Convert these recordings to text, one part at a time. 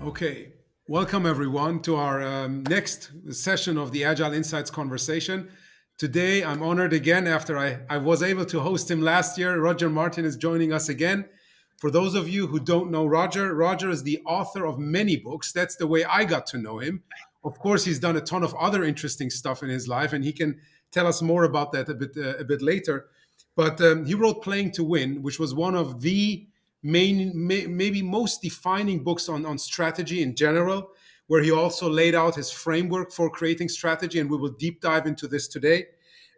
Okay, welcome everyone to our next session of the Agile Insights conversation. Today, I'm honored again after I was able to host him last year. Roger Martin is joining us again. For those of you who don't know Roger, Roger is the author of many books. That's the way I got to know him. Of course, he's done a ton of other interesting stuff in his life, and he can tell us more about that a bit later. But he wrote Playing to Win, which was one of the maybe most defining books on strategy in general, where he also laid out his framework for creating strategy. And we will deep dive into this today.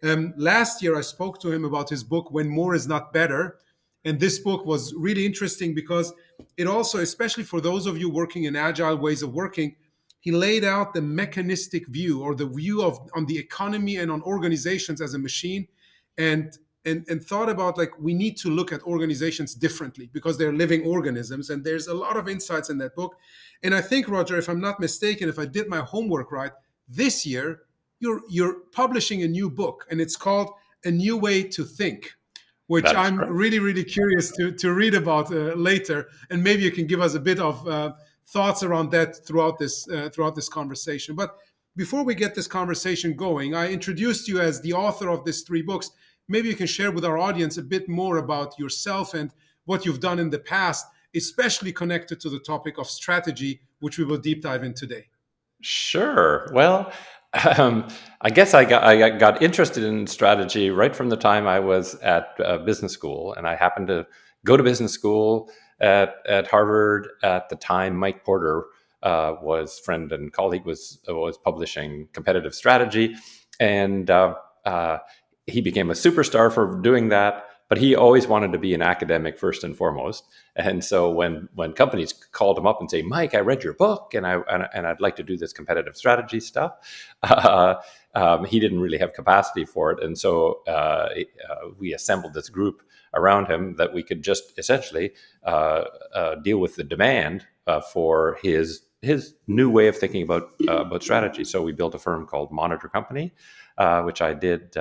Last year, I spoke to him about his book, When More Is Not Better. And this book was really interesting because it also, especially for those of you working in agile ways of working, he laid out the mechanistic view or the view of on the economy and on organizations as a machine. And thought about like we need to look at organizations differently because they're living organisms, and there's a lot of insights in that book. And I think, Roger, if I'm not mistaken, if I did my homework right, this year you're publishing a new book, and it's called A New Way to Think, which That is I'm correct. really curious to read about later, and maybe you can give us a bit of thoughts around that throughout this conversation. But before we get this conversation going, I introduced you as the author of these three books. Maybe you can share with our audience a bit more about yourself and what you've done in the past, especially connected to the topic of strategy, which we will deep dive in today. Sure. Well, um, I guess I got interested in strategy right from the time I was at business school, and I happened to go to business school at Harvard at the time. Mike Porter was friend and colleague was publishing competitive strategy, and he became a superstar for doing that. But he always wanted to be an academic first and foremost. And so when companies called him up and say, "Mike, I read your book, and I'd like to do this competitive strategy stuff," he didn't really have capacity for it. And so we assembled this group around him that we could just essentially deal with the demand for his new way of thinking about strategy. So we built a firm called Monitor Company, which I did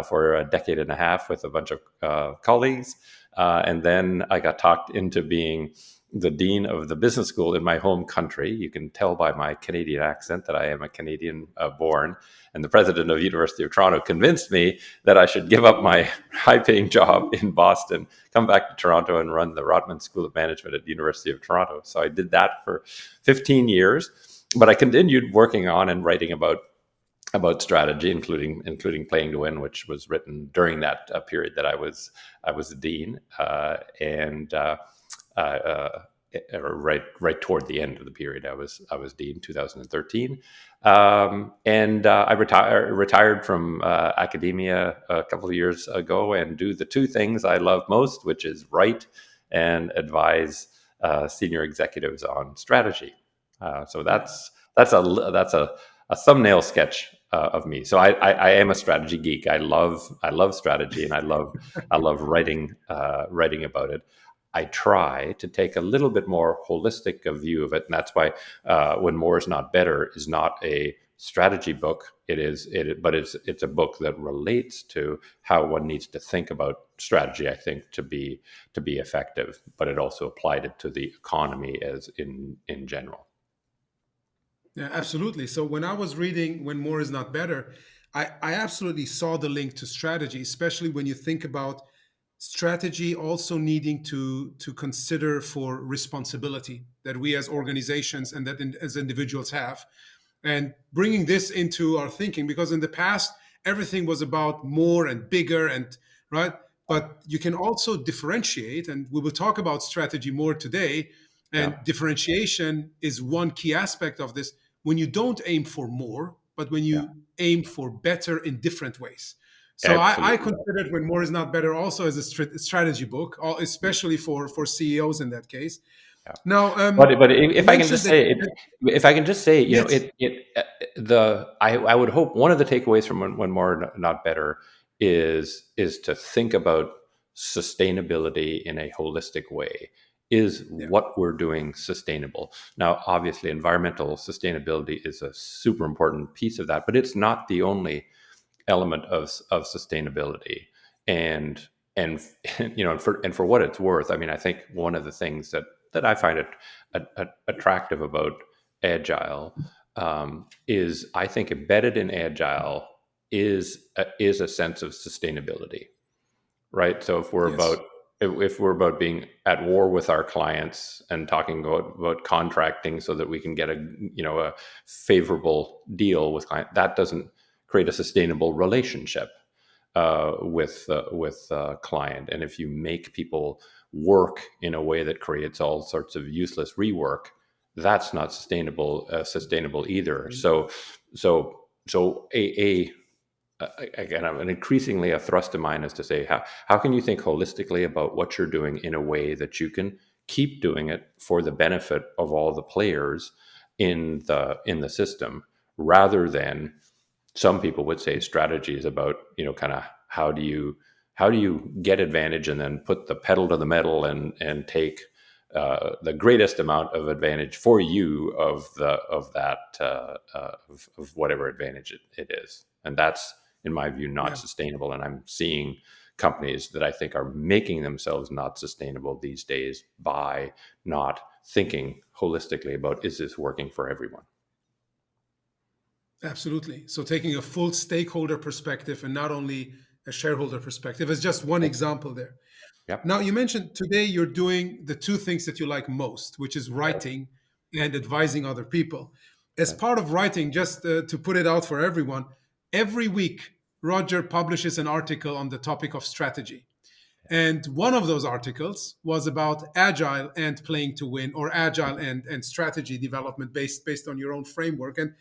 for a decade and a half with a bunch of colleagues. And then I got talked into being the dean of the business school in my home country. You can tell by my Canadian accent that I am a Canadian born. And the president of University of Toronto convinced me that I should give up my high-paying job in Boston, come back to Toronto, and run the Rotman School of Management at the University of Toronto. So I did that for 15 years. But I continued working on and writing about strategy, including Playing to Win, which was written during that period that I was a dean, and right toward the end of the period I was dean, 2013, and I retired from academia a couple of years ago and do the two things I love most, which is write and advise senior executives on strategy. So that's a thumbnail sketch of me. So I am a strategy geek. I love strategy, and I love writing about it. I try to take a little bit more holistic a view of it, and that's why When More Is Not Better is not a strategy book. But it's a book that relates to how one needs to think about strategy, I think, to be effective. But it also applied it to the economy as in general. Yeah, absolutely. So when I was reading When More Is Not Better, I absolutely saw the link to strategy, especially when you think about strategy also needing to consider for responsibility that we as organizations and as individuals have, and bringing this into our thinking, because in the past everything was about more and bigger and right, but you can also differentiate, and we will talk about strategy more today. Yeah, And differentiation is one key aspect of this, when you don't aim for more, but when yeah, you aim for better in different ways. So I absolutely. consider it When More Is Not Better also as a strategy book, especially for CEOs in that case. Yeah. Now, But you if I can mentioned just that. say it, if I can just say, Yes. I would hope one of the takeaways from When More Not Better is to think about sustainability in a holistic way. Is Yeah. what we're doing sustainable? Now, obviously, environmental sustainability is a super important piece of that, but it's not the only element of sustainability. And and and for what it's worth, I mean, I think one of the things that I find attractive about agile is, I think embedded in agile is a sense of sustainability, right? So Yes. if we're about being at war with our clients and talking about contracting so that we can get a favorable deal with client, that doesn't create a sustainable relationship with client. And if you make people work in a way that creates all sorts of useless rework, that's not sustainable either. So again, an increasingly a thrust of mine is to say, how can you think holistically about what you're doing in a way that you can keep doing it for the benefit of all the players in the system, rather than, some people would say strategy is about, kind of how do you get advantage and then put the pedal to the metal and take the greatest amount of advantage for you of whatever advantage it is. And that's, in my view, not Yeah. sustainable. And I'm seeing companies that I think are making themselves not sustainable these days by not thinking holistically about, is this working for everyone? Absolutely. So taking a full stakeholder perspective and not only a shareholder perspective is just one example there. Yep. Now, you mentioned today you're doing the two things that you like most, which is writing and advising other people. As Right. part of writing, just to put it out for everyone, every week Roger publishes an article on the topic of strategy. And one of those articles was about agile and playing to win, or agile and strategy development based on your own framework. And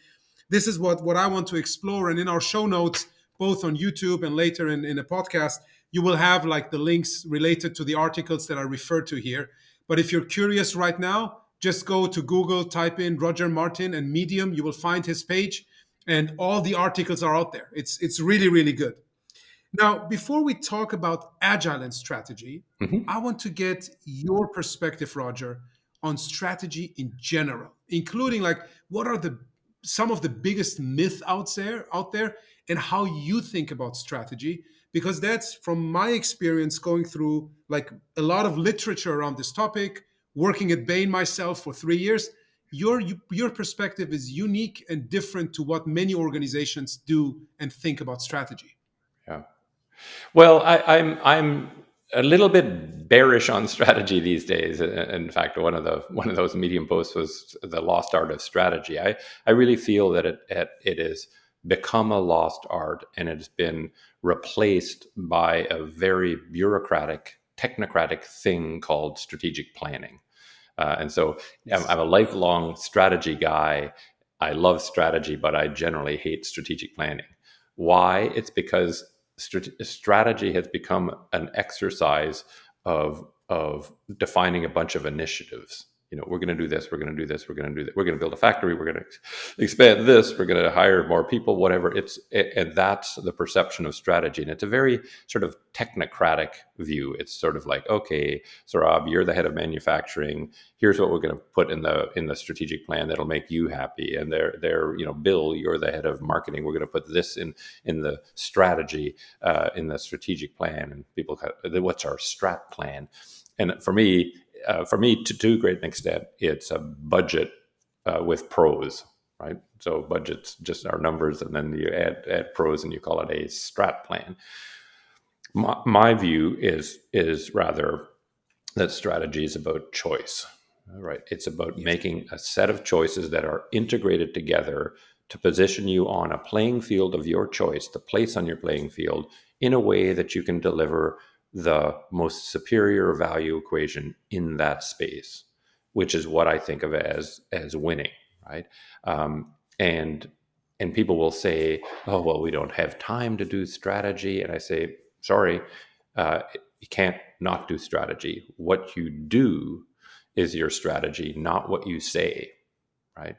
this is what I want to explore. And in our show notes, both on YouTube and later in a podcast, you will have like the links related to the articles that I referred to here. But if you're curious right now, just go to Google, type in Roger Martin and Medium. You will find his page, and all the articles are out there. It's really, really good. Now, before we talk about agile and strategy, Hmm. I want to get your perspective, Roger, on strategy in general, including like what are the some of the biggest myths out there and how you think about strategy, because that's from my experience going through like a lot of literature around this topic, working at Bain myself for 3 years. Your perspective is unique and different to what many organizations do and think about strategy. Yeah. Well, I'm a little bit bearish on strategy these days. In fact, one of those Medium posts was the lost art of strategy. I really feel that it has become a lost art, and it's been replaced by a very bureaucratic, technocratic thing called strategic planning. And so I'm Yes. a lifelong strategy guy. I love strategy, but I generally hate strategic planning. Why? It's because strategy has become an exercise of defining a bunch of initiatives. We're going to do this. We're going to do this. We're going to do that. We're going to build a factory. We're going to expand this. We're going to hire more people. Whatever. And that's the perception of strategy, and it's a very sort of technocratic view. It's sort of like, okay, Sohrab, you're the head of manufacturing. Here's what we're going to put in the strategic plan that'll make you happy. And Bill, you're the head of marketing. We're going to put this in the strategy, in the strategic plan. And people, what's our strat plan? And for me, to a great extent, it's a budget with pros, right? So budgets just are numbers, and then you add pros, and you call it a strat plan. My view is rather that strategy is about choice, right? It's about Yes. making a set of choices that are integrated together to position you on a playing field of your choice, the place on your playing field, in a way that you can deliver the most superior value equation in that space, which is what I think of as winning, right? And people will say, "Oh, well, we don't have time to do strategy," and I say, "Sorry, uh, you can't not do strategy. What you do is your strategy, not what you say, right?"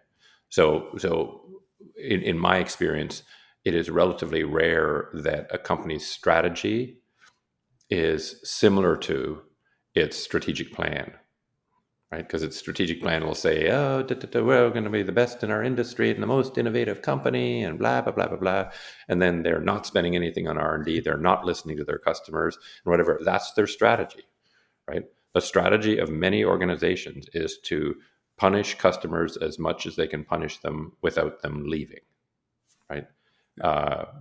So in my experience, it is relatively rare that a company's strategy is similar to its strategic plan. right? Because its strategic plan will say, oh, we're going to be the best in our industry and the most innovative company and blah, blah, blah, blah, blah. And then they're not spending anything on R&D. They're not listening to their customers and whatever. That's their strategy, right? The strategy of many organizations is to punish customers as much as they can punish them without them leaving, right?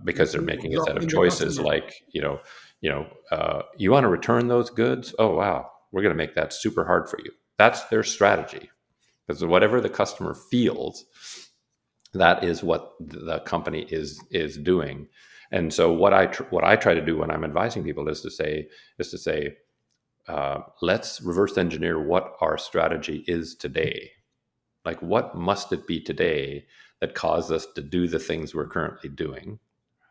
Because they're Absolutely. making a set of Exhausting the choices customer. like, you want to return those goods? Oh, wow. We're going to make that super hard for you. That's their strategy. Because whatever the customer feels, that is what the company is doing. And so what I try to do when I'm advising people is to say, let's reverse engineer what our strategy is today. Like, what must it be today that caused us to do the things we're currently doing,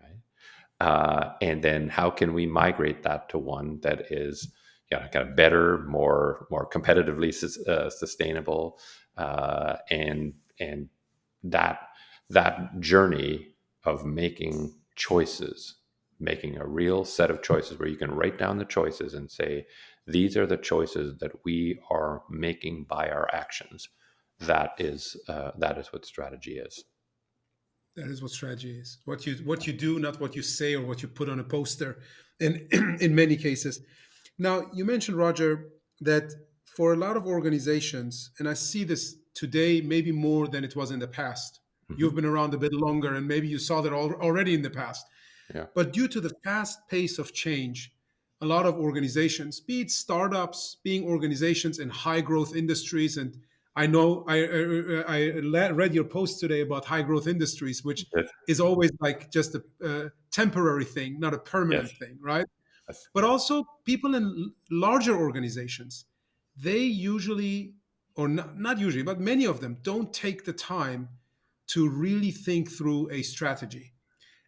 right? And then how can we migrate that to one that is, kind of better, more competitively sustainable, and that that journey of making choices, making a real set of choices where you can write down the choices and say, these are the choices that we are making by our actions. That is what strategy is. That is what strategy is. What you do, not what you say or what you put on a poster. In in many cases. Now you mentioned, Roger, that for a lot of organizations, and I see this today maybe more than it was in the past. Hmm. You've been around a bit longer, and maybe you saw that already in the past. Yeah. But due to the fast pace of change, a lot of organizations, be it startups, being organizations in high growth industries, and I know I read your post today about high growth industries, which Yes. is always like just a temporary thing, not a Yes. permanent thing, right? Yes. But also people in larger organizations, they usually, or not usually, but many of them don't take the time to really think through a strategy,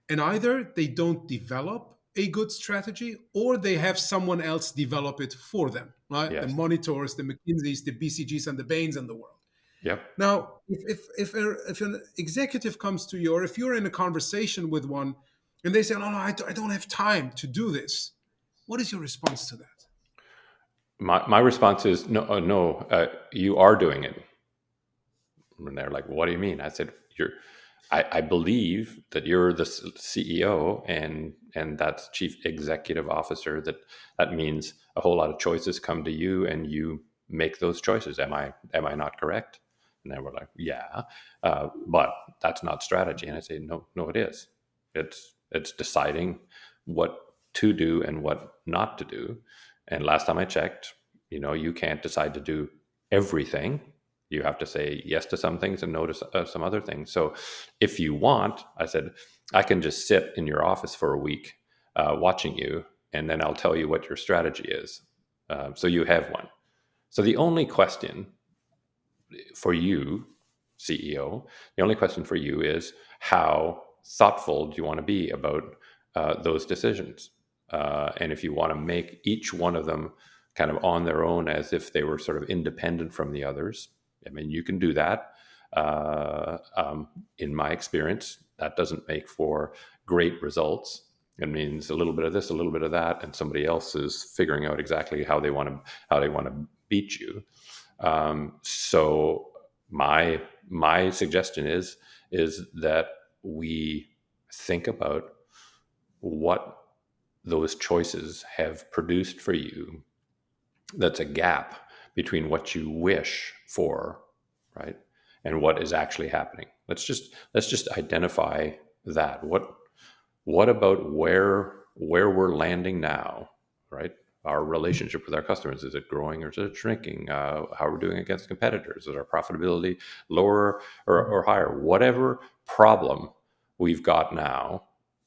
and either they don't develop a good strategy or they have someone else develop it for them, right? The Yes. monitors, the McKinseys, the BCGs, and the Bains in the world. Yep. Now, if an executive comes to you, or if you're in a conversation with one and they say, no, no, I don't have time to do this, what is your response to that? My response is no. No, you are doing it. And they're like, "What do you mean?" I said, "You're. I believe that you're the CEO and that's chief executive officer. That means a whole lot of choices come to you, and you make those choices. Am I not correct?" And they were like, "Yeah, but that's not strategy." And I say, "No, no, it is. It's deciding what to do and what not to do. And last time I checked, you can't decide to do everything. You have to say yes to some things and no to some other things. So if you want," I said, "I can just sit in your office for a week watching you, and then I'll tell you what your strategy is. So you have one. So the only question for you, CEO, the only question for you is how thoughtful do you want to be about those decisions? And if you want to make each one of them kind of on their own as if they were sort of independent from the others, I mean, you can do that. In my experience, that doesn't make for great results. It means a little bit of this, a little bit of that, and somebody else is figuring out exactly how they want to beat you. So my suggestion is that we think about what those choices have produced for you. That's a gap between what you wish for, right, and what is actually happening. Let's just identify that. What about where we're landing now, right? Our relationship with our customers, is it growing or is it shrinking? How are we doing against competitors? Is our profitability lower or higher? Whatever problem we've got now,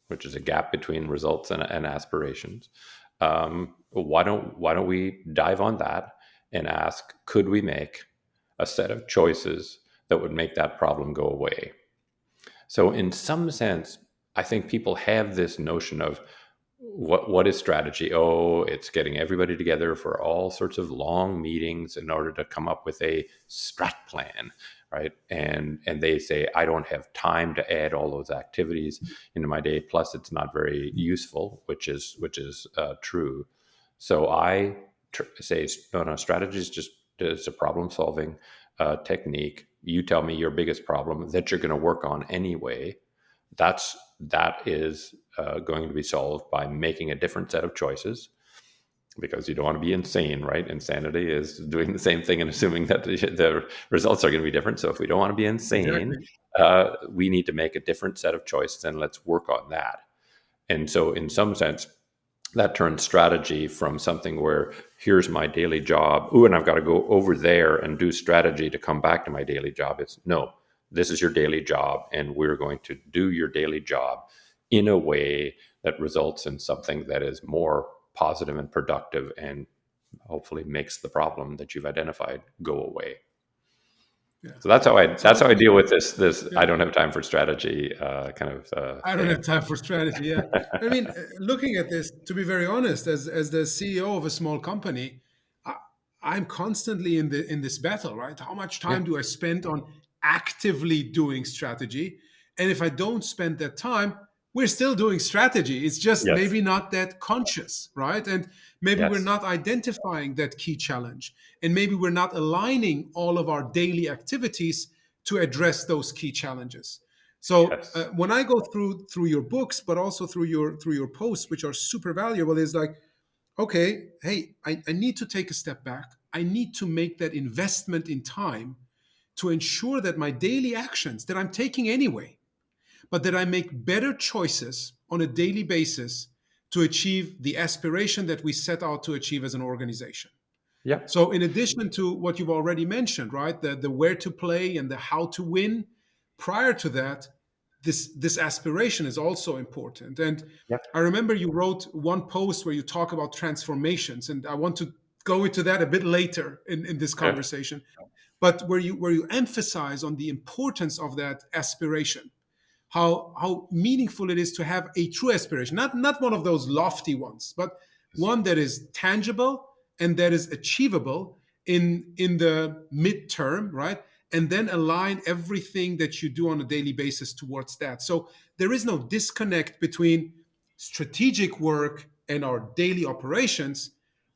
which is a gap between results and aspirations, why don't we dive on that and ask, could we make a set of choices that would make that problem go away? So, in some sense, I think people have this notion of what is strategy? Oh, it's getting everybody together for all sorts of long meetings in order to come up with a strat plan, right? And they say, I don't have time to add all those activities into my day. Plus, it's not very useful, which is true. So I say, no, no, strategy is just it's a problem solving technique. You tell me your biggest problem that you're going to work on anyway. That is going to be solved by making a different set of choices, because you don't want to be insane, right? Insanity is doing the same thing and assuming that the results are going to be different. So if we don't want to be insane, Exactly. we need to make a different set of choices, and let's work on that. And so in some sense, that turns strategy from something where here's my daily job. Ooh, and I've got to go over there and do strategy to come back to my daily job. It's no, this is your daily job, and we're going to do your daily job in a way that results in something that is more positive and productive, and hopefully makes the problem that you've identified go away. Yeah. So that's how I So that's how I deal with this yeah. I don't have time for strategy kind of I don't thing. have time for strategy. Yeah, I mean, looking at this, to be very honest, as the CEO of a small company, I, I'm constantly in this battle. Right? How much Yeah. time do I spend on actively doing strategy? And if I don't spend that time, we're still doing strategy. It's just Yes. maybe not that conscious, right? And maybe we're Yes. not identifying that key challenge, and maybe we're not aligning all of our daily activities to address those key challenges. So Yes. when I go through your books, but also through your posts, which are super valuable, is like, okay, hey, I need to take a step back. I need to make that investment in time to ensure that my daily actions that I'm taking anyway, but that I make better choices on a daily basis to achieve the aspiration that we set out to achieve as an organization. Yeah. So, in addition to what you've already mentioned, right, the where to play and the how to win, prior to that, this aspiration is also important. And Yeah. I remember you wrote one post where you talk about transformations, and I want to go into that a bit later in this Good. conversation. But where you emphasize on the importance of that aspiration, how meaningful it is to have a true aspiration, not one of those lofty ones, but one that is tangible and that is achievable in the midterm, right? And then align everything that you do on a daily basis towards that. So there is no disconnect between strategic work and our daily operations.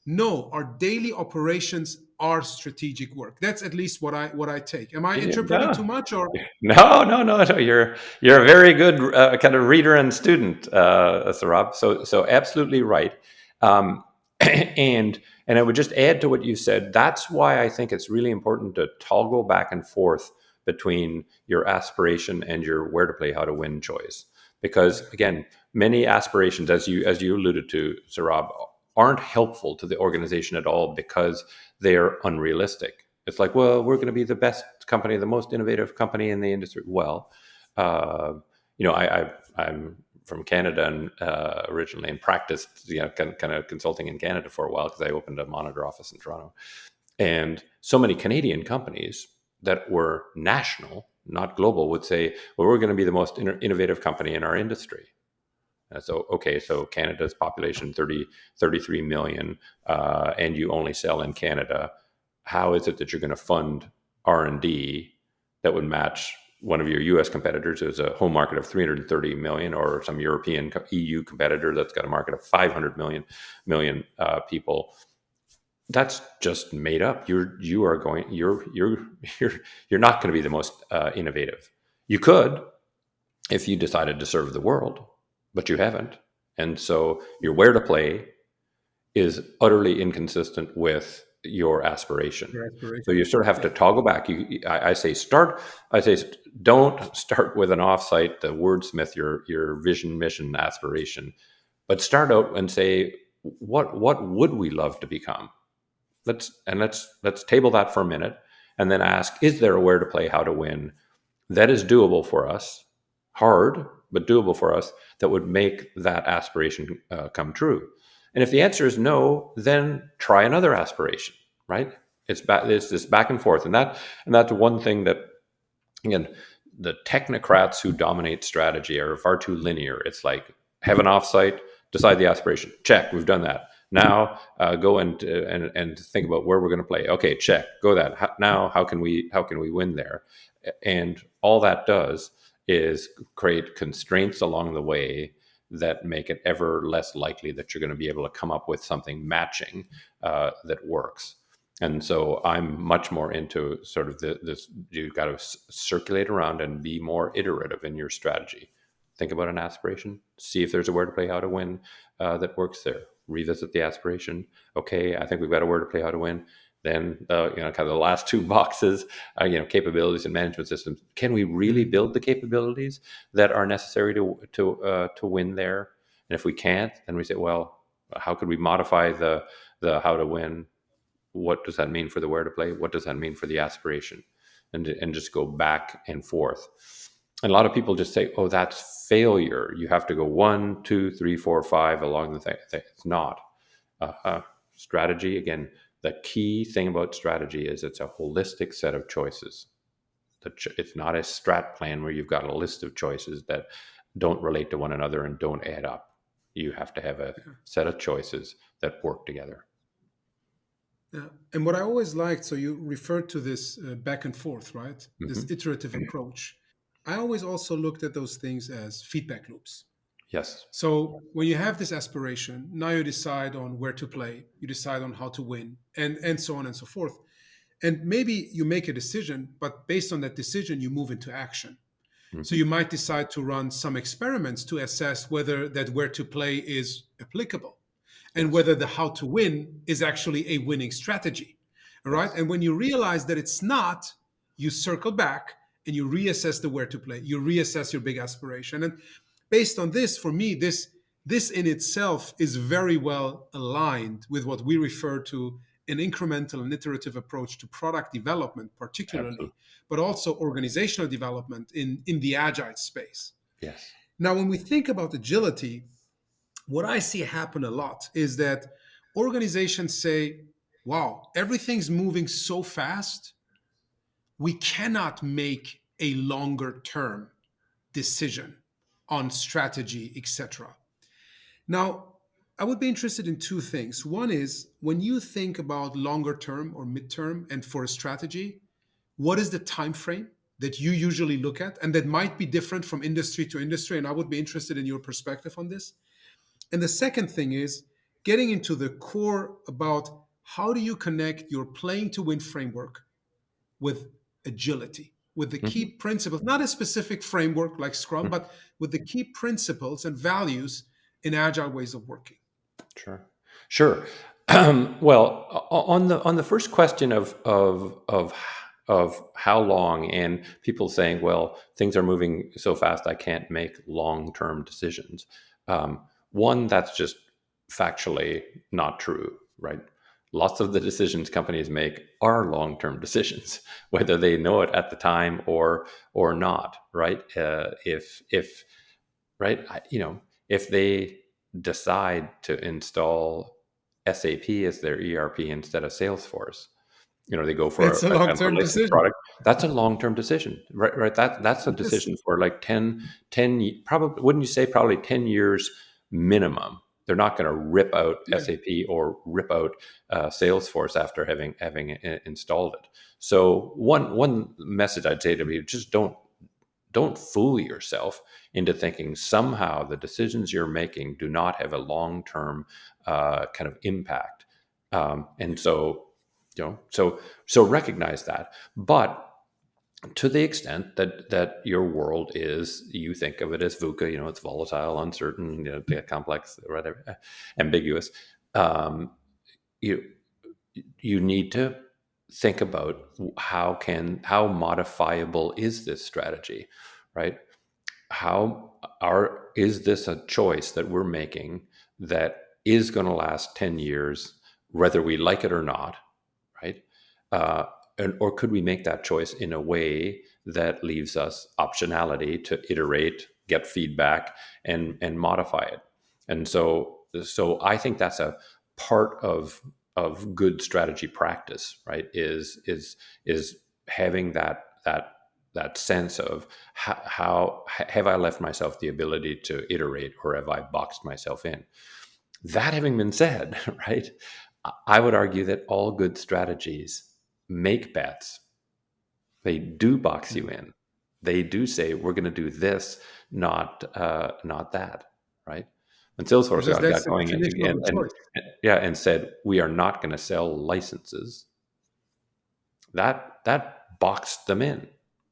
No, our daily operations are strategic work. That's at least what I take. Am I Yeah, interpreting too no, much, or? no. You're a very good kind of reader and student, Sohrab. So absolutely right. Um, and I would just add to what you said. That's why I think it's really important to toggle back and forth between your aspiration and your where to play, how to win choice. Because Yeah. again, many aspirations, as you alluded to, Sohrab, aren't helpful to the organization at all because they are unrealistic. It's like, well, we're going to be the best company, the most innovative company in the industry. Well, uh, I'm from Canada and originally, and practiced, kind of consulting in Canada for a while because I opened a monitor office in Toronto. And so many Canadian companies that were national, not global, would say, well, we're going to be the most innovative company in our industry. So, okay, so Canada's population 33 million, and you only sell in Canada. How is it that you're going to fund R&D that would match one of your U.S. competitors who has a home market of 330 million, or some European EU competitor that's got a market of 500 million people? That's just made up. You're not going to be the most innovative. You could, if you decided to serve the world, but you haven't. And so your where to play is utterly inconsistent with your aspiration. Your So you aspiration. sort of have to Yeah. toggle back. I say don't start with an offsite to wordsmith your vision, mission, aspiration, but start out and say, what would we love to become? Let's table that for a minute, and then ask, is there a where to play, how to win that is doable for us, hard but doable for us, that would make that aspiration come true? And if the answer is no, then try another aspiration. Right? It's this back and forth, and that's one thing that, again, the technocrats who dominate strategy are far too linear. It's like, have an offsite, decide the aspiration, check, we've done that. Now go and think about where we're going to play. Okay, check, go that. Now how can we win there? And all that does is create constraints along the way that make it ever less likely that you're going to be able to come up with something matching that works. And so I'm much more into sort of this. You've got to circulate around and be more iterative in your strategy. Think about an aspiration. See if there's a word to play how to win that works there. Revisit the aspiration. Okay, I think we've got a word to play how to win. Then kind of the last two boxes, capabilities and management systems. Can we really Mhm. build the capabilities that are necessary to win there? And if we can't, then we say, well, how could we modify the how to win? What does that mean for the where to play? What does that mean for the aspiration? And just go back and forth. And a lot of people just say, oh, that's failure. You have to go 1, 2, 3, 4, 5 along the thing. It's not. Strategy, again, the key thing about strategy is it's a holistic set of choices. It's not a strat plan where you've got a list of choices that don't relate to one another and don't add up. You have to have a Yeah. set of choices that work together. Yeah. And what I always liked, so you referred to this back and forth, right? This Hmm. iterative approach. I always also looked at those things as feedback loops. Yes. So when you have this aspiration, now you decide on where to play, you decide on how to win, and so on and so forth. And maybe you make a decision, but based on that decision, you move into action. So Hmm. you might decide to run some experiments to assess whether that where to play is applicable and Yes. whether the how to win is actually a winning strategy. All right. Yes. And when you realize that it's not, you circle back and you reassess the where to play. You reassess your big aspiration. And based on this, for me, this in itself is very well aligned with what we refer to an incremental and iterative approach to product development, particularly, Absolutely. but also organizational development in the agile space. Yes. Now, when we think about agility, what I see happen a lot is that organizations say, wow, everything's moving so fast, we cannot make a longer term decision on strategy, etc. Now, I would be interested in two things. One is when you think about longer term or midterm and for a strategy, what is the time frame that you usually look at? And that might be different from industry to industry. And I would be interested in your perspective on this. And the second thing is getting into the core about how do you connect your playing to win framework with agility, with the key Hmm. principles, not a specific framework like Scrum, but with the key principles and values in agile ways of working. Sure. Sure. Well, on the first question of how long, and people saying, well, things are moving so fast, I can't make long term decisions. Um, One, that's just factually not true, right? Lots of the decisions companies make are long term decisions, whether they know it at the time or not, right? If right, if they decide to install SAP as their ERP instead of Salesforce, they go for It's a a long-term licensed decision. product. That's a long-term decision, right? Right. That's a Yes. decision for like 10, probably, wouldn't you say probably 10 years minimum. They're not going to rip out Yeah. SAP or rip out Salesforce after having installed it. So one message I'd say to you: just don't fool yourself into thinking somehow the decisions you're making do not have a long-term kind of impact. And so, so recognize that. But to the extent that your world is, you think of it as VUCA, it's volatile, uncertain, complex, rather ambiguous. Um, you you need to think about how modifiable is this strategy, right? How are is this a choice that we're making that is going to last 10 years whether we like it or not, right? Uh, and, or could we make that choice in a way that leaves us optionality to iterate, get feedback, and modify it? And so I think that's a part of good strategy practice, right? Is having that sense of how have I left myself the ability to iterate, or have I boxed myself in? That having been said, right, I would argue that all good strategies make bets. They do box you Mhm. in. They do say we're going to do this, not that, right? When Salesforce Because got that's the going definition of a and choice. yeah, and said we are not going to sell licenses. that boxed them in,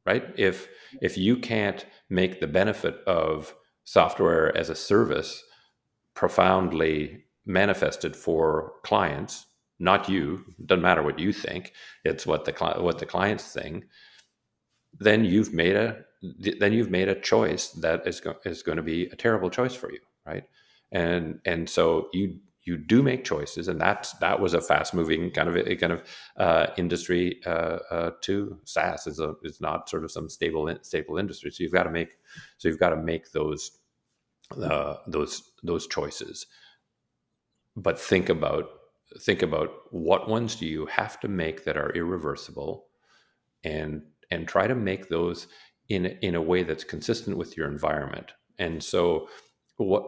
right? If you can't make the benefit of software as a service profoundly manifested for clients, not you, doesn't matter what you think, it's what the clients think, then you've made a choice that is going to be a terrible choice for you, right? And so you do make choices, and that was a fast moving kind of industry too. SaaS is not sort of some stable industry, so you've got to make those choices. But think about what ones do you have to make that are irreversible, and try to make those in a way that's consistent with your environment. And so, what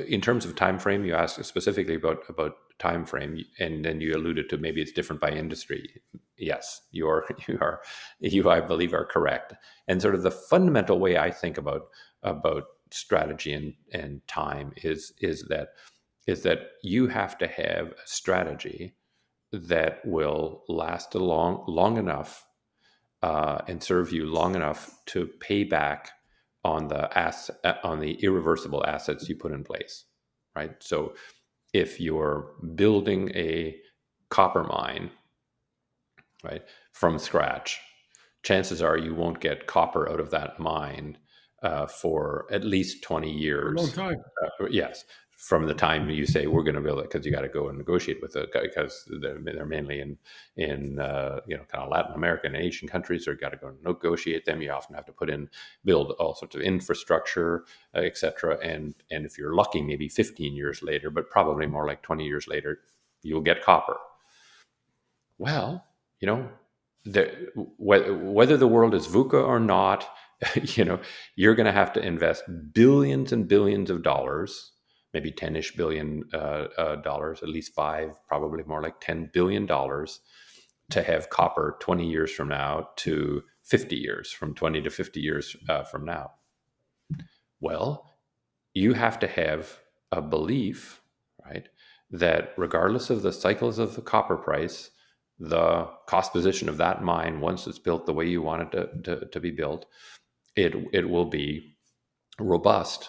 in terms of time frame, you asked specifically about time frame, and then you alluded to maybe it's different by industry. Yes, you I believe are correct. And sort of the fundamental way I think about strategy and time is that you have to have a strategy that will last long enough and serve you long enough to pay back on the irreversible assets you put in place, right? So if you're building a copper mine, right, from scratch, chances are you won't get copper out of that mine for at least 20 For a long years. time. Yes, from the time you say we're going to build it, because you got to go and negotiate with it, because they're mainly in kind of Latin American and Asian countries. So you got to go negotiate them. You often have to build all sorts of infrastructure, etc. And if you're lucky, maybe 15 years later, but probably more like 20 years later, you'll get copper. Well, you know, whether the world is VUCA or not, you're going to have to invest billions and billions of dollars, maybe 10-ish billion dollars, at least five, probably more like $10 billion, to have copper 20 years from now to 50 years, from 20 to 50 years from now. Well, you have to have a belief, right, that regardless of the cycles of the copper price, the cost position of that mine, once it's built the way you want it to be built, it will be robust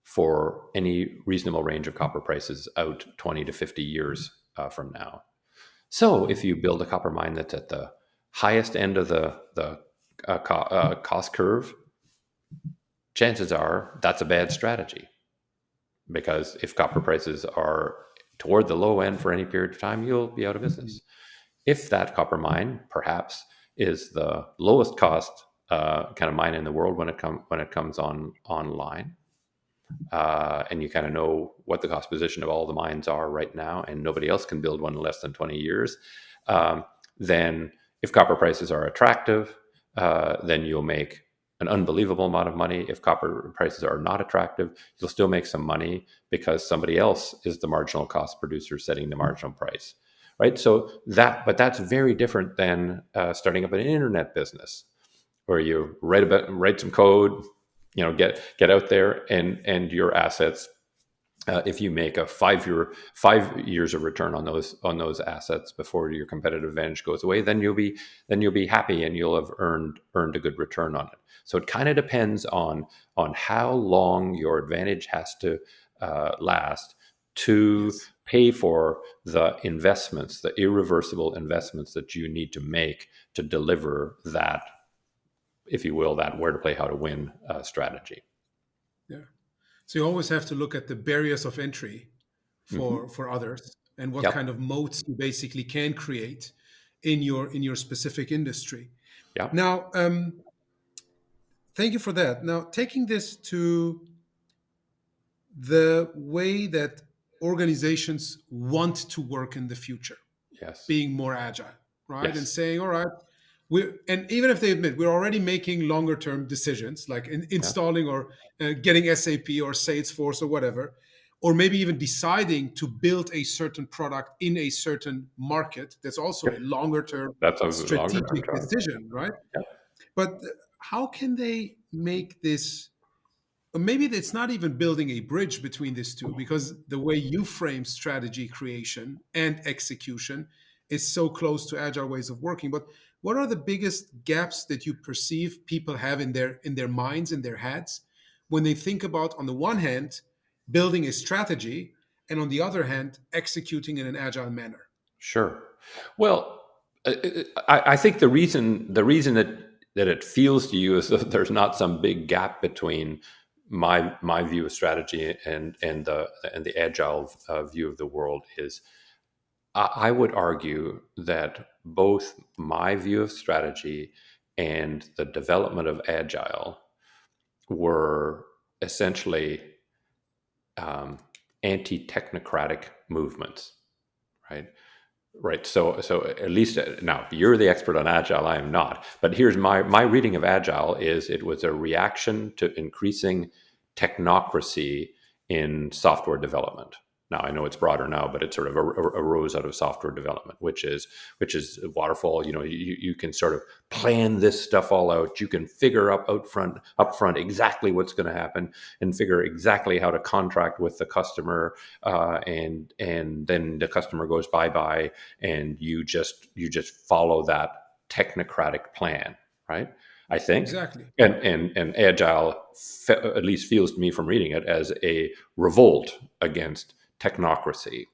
for any reasonable range of copper prices out 20 to 50 years from now. So if you build a copper mine that's at the highest end of the cost curve, chances are that's a bad strategy, because if copper prices are toward the low end for any period of time, you'll be out of Mhm. business. If that copper mine perhaps is the lowest cost kind of mine in the world when it comes online, and you kind of know what the cost position of all the mines are right now, and nobody else can build one in less than 20 years, then if copper prices are attractive, then you'll make an unbelievable amount of money. If copper prices are not attractive, you'll still make some money, because somebody else is the marginal cost producer setting the marginal price, right? But that's very different than starting up an internet business, where you write some code, get out there, and your assets. If you make a 5 years of return on those assets before your competitive advantage goes away, then you'll be happy, and you'll have earned a good return on it. So it kind of depends on how long your advantage has to last to Yes. pay for the investments, the irreversible investments that you need to make to deliver that, if you will, that where to play, how to win strategy. Yeah. So you always have to look at the barriers of entry Hmm. for others, and what kind Yep. of moats you basically can create in your specific industry. Yep. Now, thank you for that. Now, taking this to the way that organizations want to work in the future, Yes. being more agile, right? And Yes. saying, all right, and even if they admit we're already making longer term decisions, like Yeah. installing or getting SAP or Salesforce or whatever, or maybe even deciding to build a certain product in a certain market, that's also a Yep. longer term That's a longer term strategic chart. decision, right? Yep. But how can they make this? Or maybe it's not even building a bridge between these two, because the way you frame strategy creation and execution is so close to agile ways of working. But what are the biggest gaps that you perceive people have in their minds, in their heads, when they think about, on the one hand, building a strategy, and on the other hand, executing in an agile manner? Sure. Well, I think the reason that it feels to you as though there's not some big gap between my view of strategy and the agile view of the world is I would argue that both my view of strategy and the development of agile were essentially um, anti-technocratic movements, right? Right. So at least now you're the expert on agile. I am not. But here's my reading of agile is it was a reaction to increasing technocracy in software development. Now I know it's broader now, but it sort of arose out of software development, which is waterfall. You can sort of plan this stuff all out. You can figure up upfront exactly what's going to happen and figure exactly how to contract with the customer, and then the customer goes bye bye, and you just follow that technocratic plan, right? I think, Exactly. and agile at least feels to me from reading it as a revolt against technocracy,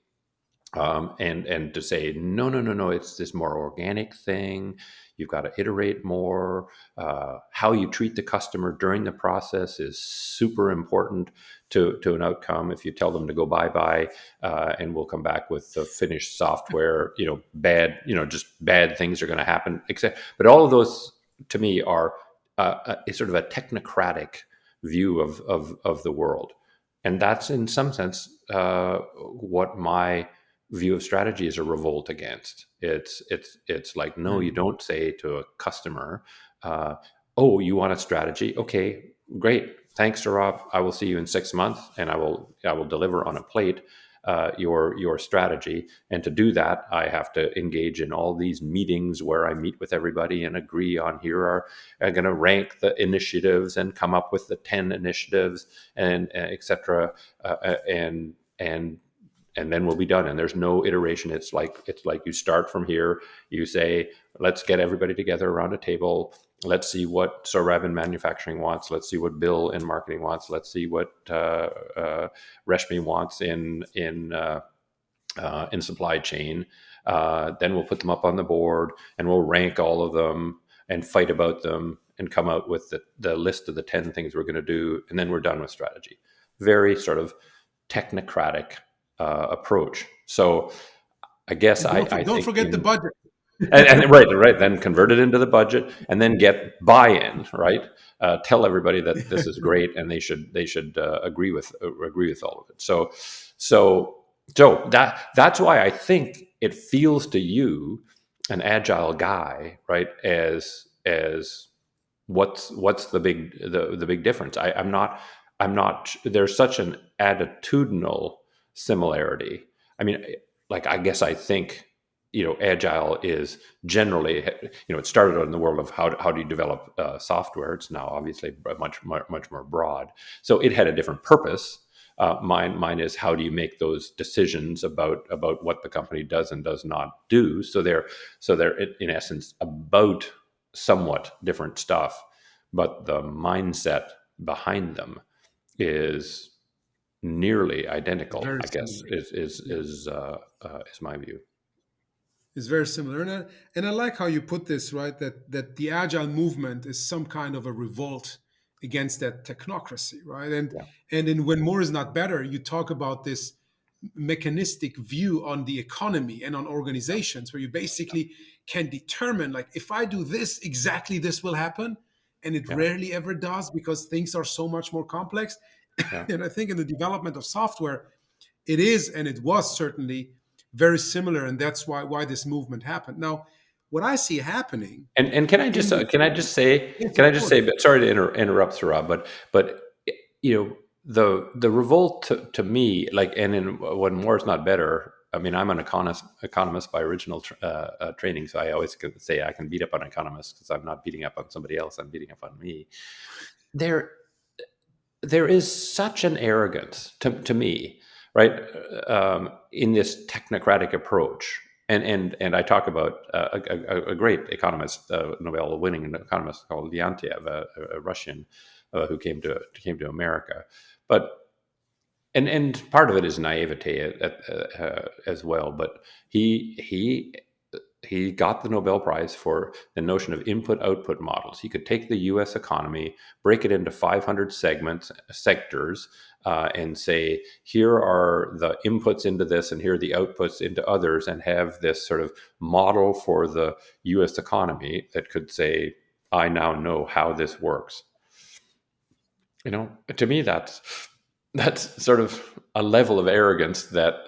and to say no, no, no, no, it's this more organic thing. You've got to iterate more. How you treat the customer during the process is super important to an outcome. If you tell them to go bye bye, and we'll come back with the finished software, bad, just bad things are going to happen. Except, but all of those to me are a sort of a technocratic view of the world, and that's in some sense what my view of strategy is a revolt against. It's like, no, you don't say to a customer, uh, "Oh, you want a strategy? Okay, great. Thanks, Rob. I will see you in 6 months, and I will deliver on a plate your strategy. And to do that, I have to engage in all these meetings where I meet with everybody and agree on here are I'm going to rank the initiatives and come up with the 10 initiatives and et cetera, and and then we'll be done, and there's no iteration. It's like you start from here. You say, let's get everybody together around a table. Let's see what Sohrab in manufacturing wants. Let's see what Bill in marketing wants. Let's see what Reshmi wants in supply chain. Then we'll put them up on the board, and we'll rank all of them and fight about them and come out with the list of the 10 things we're going to do, and then we're done with strategy. Very sort of technocratic approach. So I guess And I don't think forget the in budget. and right, then convert it into the budget, and then get buy-in, right? Tell everybody that this is great, and they should agree with all of it. So that's why I think it feels to you, an agile guy, right, as what's the big difference. I'm not there's such an attitudinal similarity. I mean, like, I guess I think, agile is generally, it started in the world of how do you develop software. It's now obviously much more broad, so it had a different purpose. Mine is, how do you make those decisions about what the company does and does not do. So they're in essence about somewhat different stuff, but the mindset behind them is nearly identical, Very I guess, similar. Yeah. is my view. Is very similar, and I like how you put this, right? That the agile movement is some kind of a revolt against that technocracy, right? Yeah, And in When More Is Not Better, you talk about this mechanistic view on the economy and on yeah, organizations, where you basically can determine, like, if I do this, exactly this will happen, and it yeah, rarely ever does, because things are so much more complex. yeah. And I think in the development of software, it is, and it was certainly very similar, and that's why this movement happened. Now, what I see happening And can I just in the can I just say yes, can of I just course, say, but sorry to interrupt, Sarah, but the revolt to me, like, and in when more is not better. I mean, I'm an economist by original training, so I always can say I can beat up on economists because I'm not beating up on somebody else. I'm beating up on me. There there is such an arrogance to me, right, in this technocratic approach. And I talk about a great economist, Nobel-winning economist called Leontiev, a Russian who came to America. But and part of it is naivete as well. But he got the Nobel Prize for the notion of input-output models. He could take the U.S. economy, break it into 500 sectors, and say, here are the inputs into this, and here are the outputs into others, and have this sort of model for the U.S. economy that could say, I now know how this works. To me, that's sort of a level of arrogance that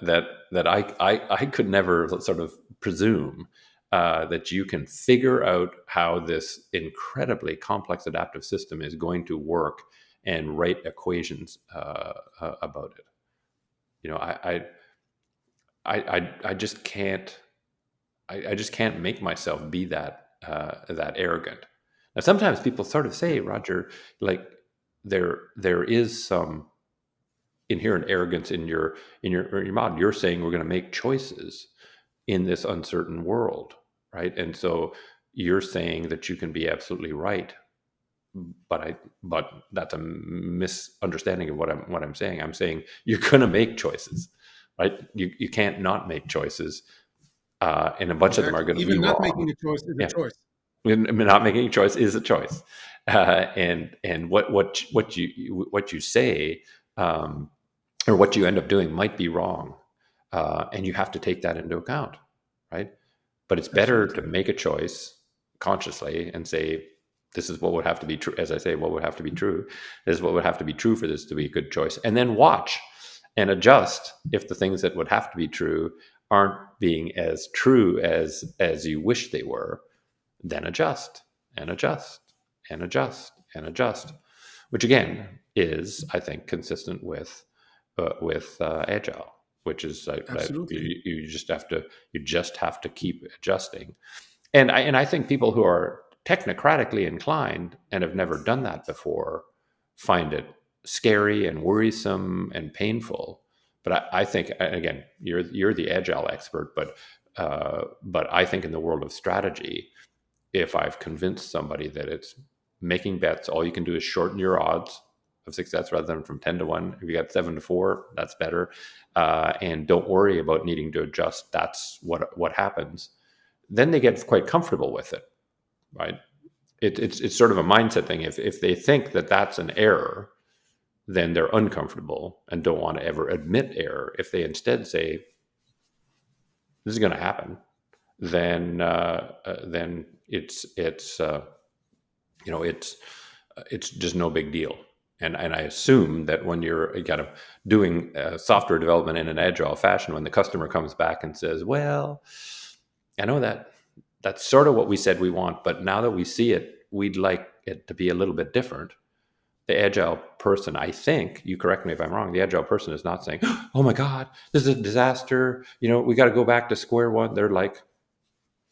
I could never sort of presume that you can figure out how this incredibly complex adaptive system is going to work and write equations about it. I just can't. I just can't make myself be that arrogant. Now, sometimes people sort of say, Roger, like there is some inherent arrogance in your model. You're saying we're going to make choices in this uncertain world, right? And so you're saying that you can be absolutely right, but that's a misunderstanding of what I'm saying. I'm saying you're going to make choices, right? You can't not make choices, and a bunch of them are Exactly. going to be Even not wrong. making a choice is Yeah, a choice. not making a choice is a choice, and what you say, or what you end up doing might be wrong, and you have to take that into account, right? But it's better to Absolutely. make a choice consciously and say, this is what would have to be true. As I say, what would have to be true? This is what would have to be true for this to be a good choice. And then watch and adjust if the things that would have to be true aren't being as true as you wish they were. Then adjust and adjust and adjust and adjust, which again is, I think, consistent with agile, which is that Absolutely. you just have to keep adjusting. And I think people who are technocratically inclined and have never done that before find it scary and worrisome and painful. But I think, and again, you're the agile expert, but I think in the world of strategy, if I've convinced somebody that it's making bets, all you can do is shorten your odds of success rather than from 10 to 1. If you got 7 to 4, that's better. And don't worry about needing to adjust. That's what happens. Then they get quite comfortable with it, right? It's sort of a mindset thing. If they think that that's an error, then they're uncomfortable and don't want to ever admit error. If they instead say, this is going to happen, then it's just no big deal. And I assume that when you're kind of doing software development in an agile fashion, when the customer comes back and says, well, I know that's sort of what we said we want, but now that we see it, we'd like it to be a little bit different. The agile person, I think, you correct me if I'm wrong, the agile person is not saying, oh my God, this is a disaster. We got to go back to square one. They're like,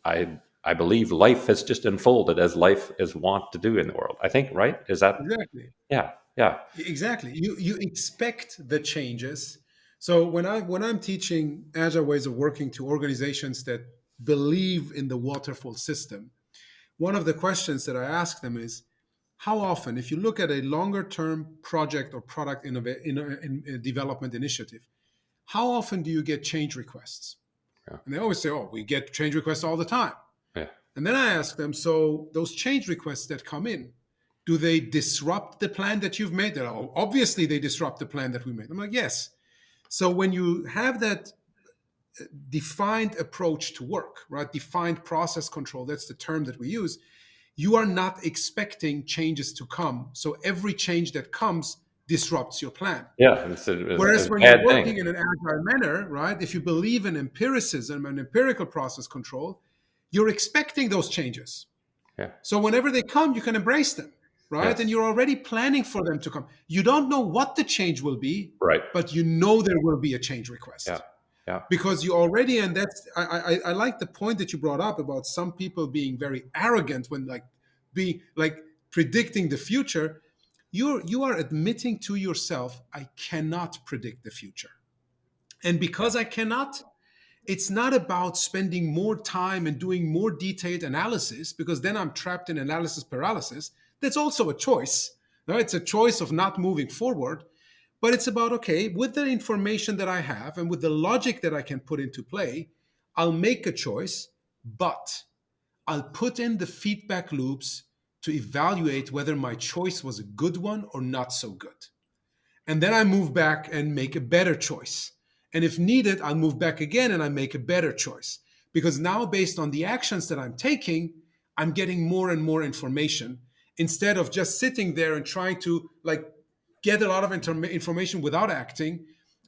I believe life has just unfolded as life is wont to do in the world. I think, right? Is that? Exactly. Yeah, yeah, Exactly. You expect the changes. So when I'm teaching agile ways of working to organizations that believe in the waterfall system, one of the questions that I ask them is, how often, if you look at a longer term project or product in development initiative, how often do you get change requests? yeah, And they always say, oh, we get change requests all the time. yeah, And then I ask them, so those change requests that come in, do they disrupt the plan that you've made? Obviously, they disrupt the plan that we made. I'm like, yes. So when you have that defined approach to work, right? Defined process control, that's the term that we use. You are not expecting changes to come. So every change that comes disrupts your plan. yeah. It's a Whereas when you're bad thing. working in an agile manner, right, if you believe in empiricism and empirical process control, you're expecting those changes. Yeah. So whenever they come, you can embrace them, right? And Yes. you're already planning for them to come. You don't know what the change will be, Right. but you know there will be a change Yeah. request Yeah. because you already. And that's I like the point that you brought up about some people being very arrogant when be like predicting the future. You are admitting to yourself, I cannot predict the future, and Yeah. because I cannot, it's not about spending more time and doing more detailed analysis, because then I'm trapped in analysis paralysis. That's also a choice. Right? It's a choice of not moving forward. But it's about, okay, with the information that I have and with the logic that I can put into play, I'll make a choice, but I'll put in the feedback loops to evaluate whether my choice was a good one or not so good. And then I move back and make a better choice. And if needed, I'll move back again and I make a better choice. Because now, based on the actions that I'm taking, I'm getting more and more information instead of just sitting there and trying to like get a lot of information without acting,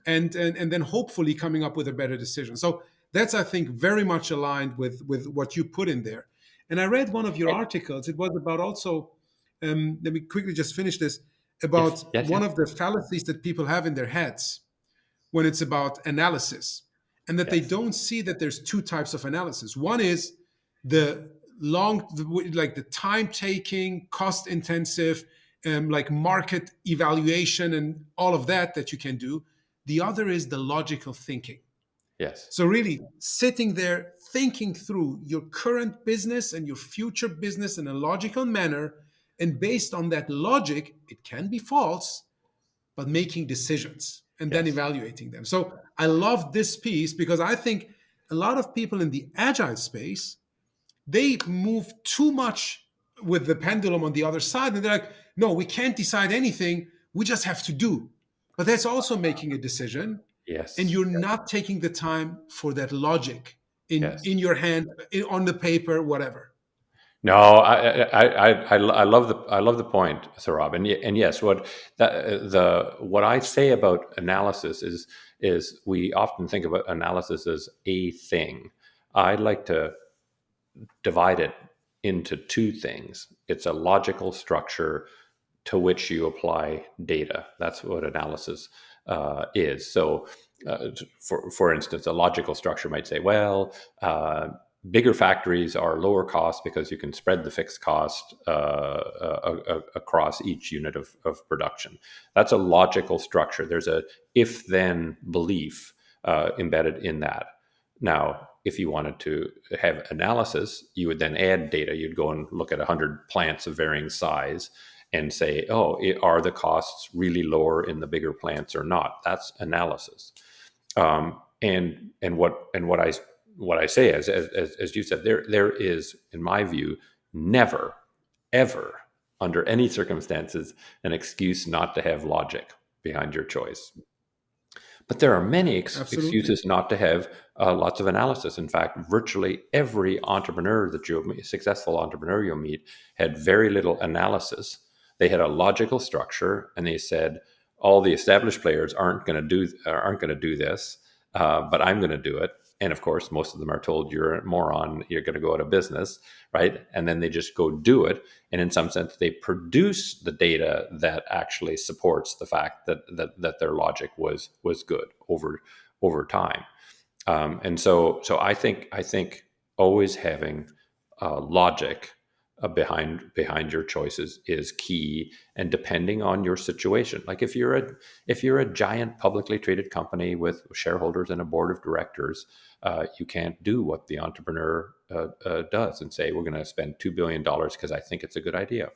and then hopefully coming up with a better decision. So that's, I think, very much aligned with what you put in there. And I read one of your articles. It was about also, let me quickly just finish this, Yes, about yes, one yes, of the fallacies that people have in their heads when it's about analysis, and that they yes, don't see that there's two types of analysis. One is the like the time taking, cost intensive, like market evaluation and all of that that you can do. The other is the logical thinking. yes, So, really sitting there thinking through your current business and your future business in a logical manner. And based on that logic, it can be false, but making decisions and then yes, evaluating them. So, I love this piece because I think a lot of people in the agile space, they move too much with the pendulum on the other side. And they're like, no, we can't decide anything. We just have to do. But that's also making a decision. And yes, you're not taking the time for that logic yes. in your hand, on the paper, whatever. No, I I love the point, Saurabh, and yes, what I say about analysis is we often think about analysis as a thing. I like to divide it into two things. It's a logical structure to which you apply data. That's what analysis is. So, for instance, a logical structure might say, well, bigger factories are lower cost because you can spread the fixed cost across each unit of production. That's a logical structure. There's a if-then belief embedded in that. Now, if you wanted to have analysis, you would then add data. You'd go and look at 100 plants of varying size and say, oh, are the costs really lower in the bigger plants or not? That's analysis. And what I say, as you said, there is, in my view, never, ever, under any circumstances, an excuse not to have logic behind your choice. But there are many Absolutely. excuses not to have lots of analysis. In fact, virtually every entrepreneur that you meet, successful entrepreneur you'll meet, had very little analysis. They had a logical structure, and they said, "All the established players aren't going to do this, but I'm going to do it." And of course, most of them are told, "You're a moron. You're going to go out of business," right? And then they just go do it, and in some sense they produce the data that actually supports the fact that their logic was good over time. And so I think always having logic behind your choices is key, and depending on your situation, like if you're a giant publicly traded company with shareholders and a board of directors, you can't do what the entrepreneur does and say, we're going to spend $2 billion because I think it's a good idea.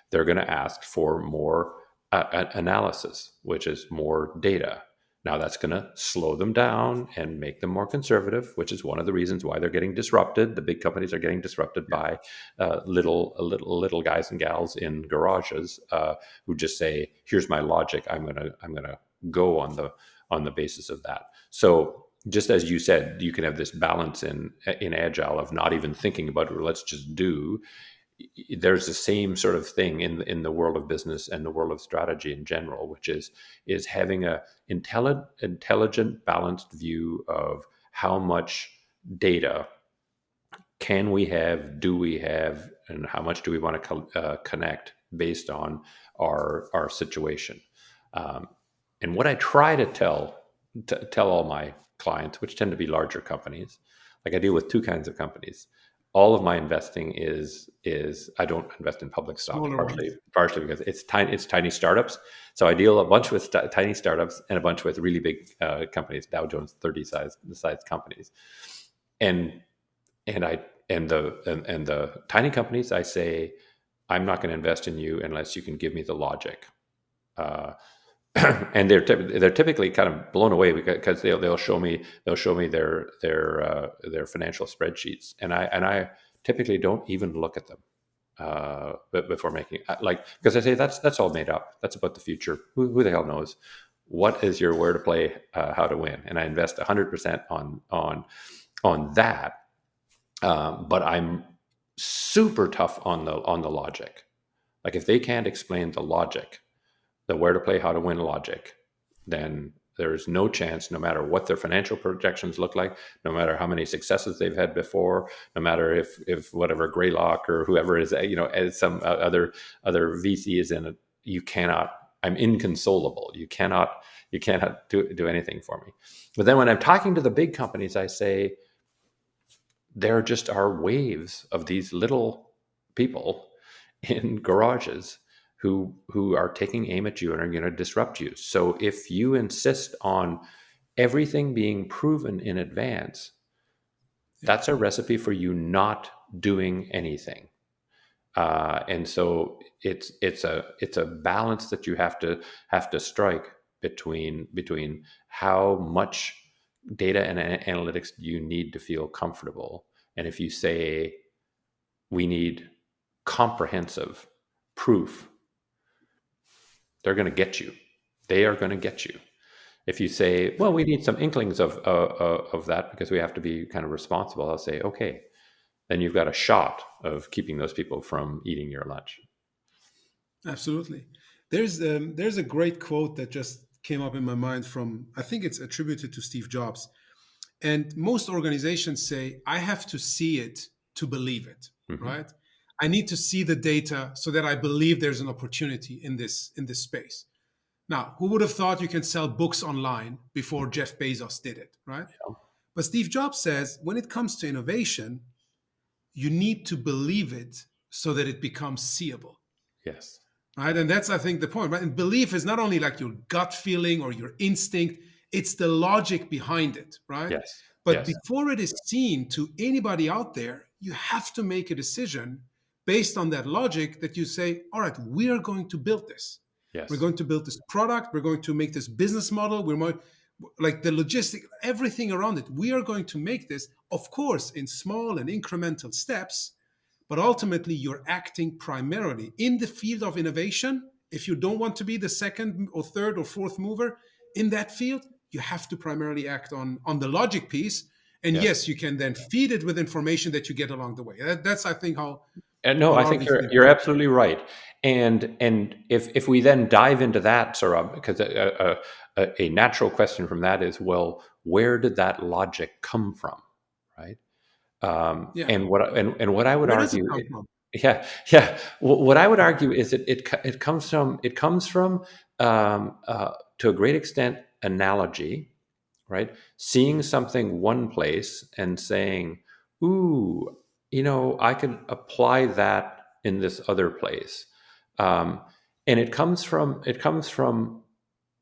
They're going to ask for more analysis, which is more data. Now, that's going to slow them down and make them more conservative, which is one of the reasons why they're getting disrupted. The big companies are getting disrupted Yeah. by little guys and gals in garages who just say, "Here's my logic. I'm gonna go on the basis of that." So, just as you said, you can have this balance in agile of not even thinking about it. Let's just do. There's the same sort of thing in the world of business and the world of strategy in general, which is having a intelligent, balanced view of how much data can we have, do we have, and how much do we want to connect based on our situation. Um, and what I try to tell all my clients, which tend to be larger companies, like I deal with two kinds of companies. all of my investing is I don't invest in public stocks, Smaller ones. partially because it's tiny startups. So I deal a bunch with tiny startups and a bunch with really big companies, Dow Jones 30 size companies, and and I and the tiny companies, I say, I'm not going to invest in you unless you can give me the logic. Uh, and they're typically kind of blown away because they'll show me their financial spreadsheets, and I typically don't even look at them but before making, like, because I say that's all made up. That's about the future. Who the hell knows? What is your where to play, how to win? And I invest 100% on that. But I'm super tough on the logic. Like, if they can't explain the logic, the where to play, how to win logic, then there's no chance, no matter what their financial projections look like, no matter how many successes they've had before, no matter if whatever Greylock or whoever is, as some other VC is in it, you cannot. I'm inconsolable. You cannot do anything for me. But then when I'm talking to the big companies, I say, there just are waves of these little people in garages who are taking aim at you and are going to disrupt you. So if you insist on everything being proven in advance, Yeah. that's a recipe for you not doing anything. And so it's a balance that you have to strike between how much data and analytics you need to feel comfortable. And if you say we need comprehensive proof, they're going to get you. They are going to get you. If you say, well, we need some inklings of that because we have to be kind of responsible, I'll say, okay, then you've got a shot of keeping those people from eating your lunch. Absolutely. There's a great quote that just came up in my mind from, I think it's attributed to Steve Jobs. And most organizations say, I have to see it to believe it, Hmm. right? I need to see the data so that I believe there's an opportunity in this space. Now, who would have thought you can sell books online before Jeff Bezos did it, right? But Steve Jobs says, when it comes to innovation, you need to believe it so that it becomes seeable, Yes. right? And that's, I think, the point, right? And belief is not only like your gut feeling or your instinct, it's the logic behind it, right? Yes. But Yes. before it is seen to anybody out there, you have to make a decision based on that logic that you say, all right, we are going to build this. We're Yes. going to build this product. We're going to make this business model. We're more, like the logistic, everything around it. We are going to make this, of course, in small and incremental steps, but ultimately you're acting primarily in the field of innovation. If you don't want to be the second or third or fourth mover in that field, you have to primarily act on the logic piece. And Yes. yes, you can then feed it with information that you get along the way. That's, I think, And how no, a I lot of think these things you're work. absolutely right. And if we then dive into that, Saurabh, because a natural question from that is, well, where did that logic come from, right? Yeah. And what I would Where does it argue, come from? yeah. What I would argue is that it comes from to a great extent analogy, right? Seeing something one place and saying, "Ooh, I could apply that in this other place," um, and it comes from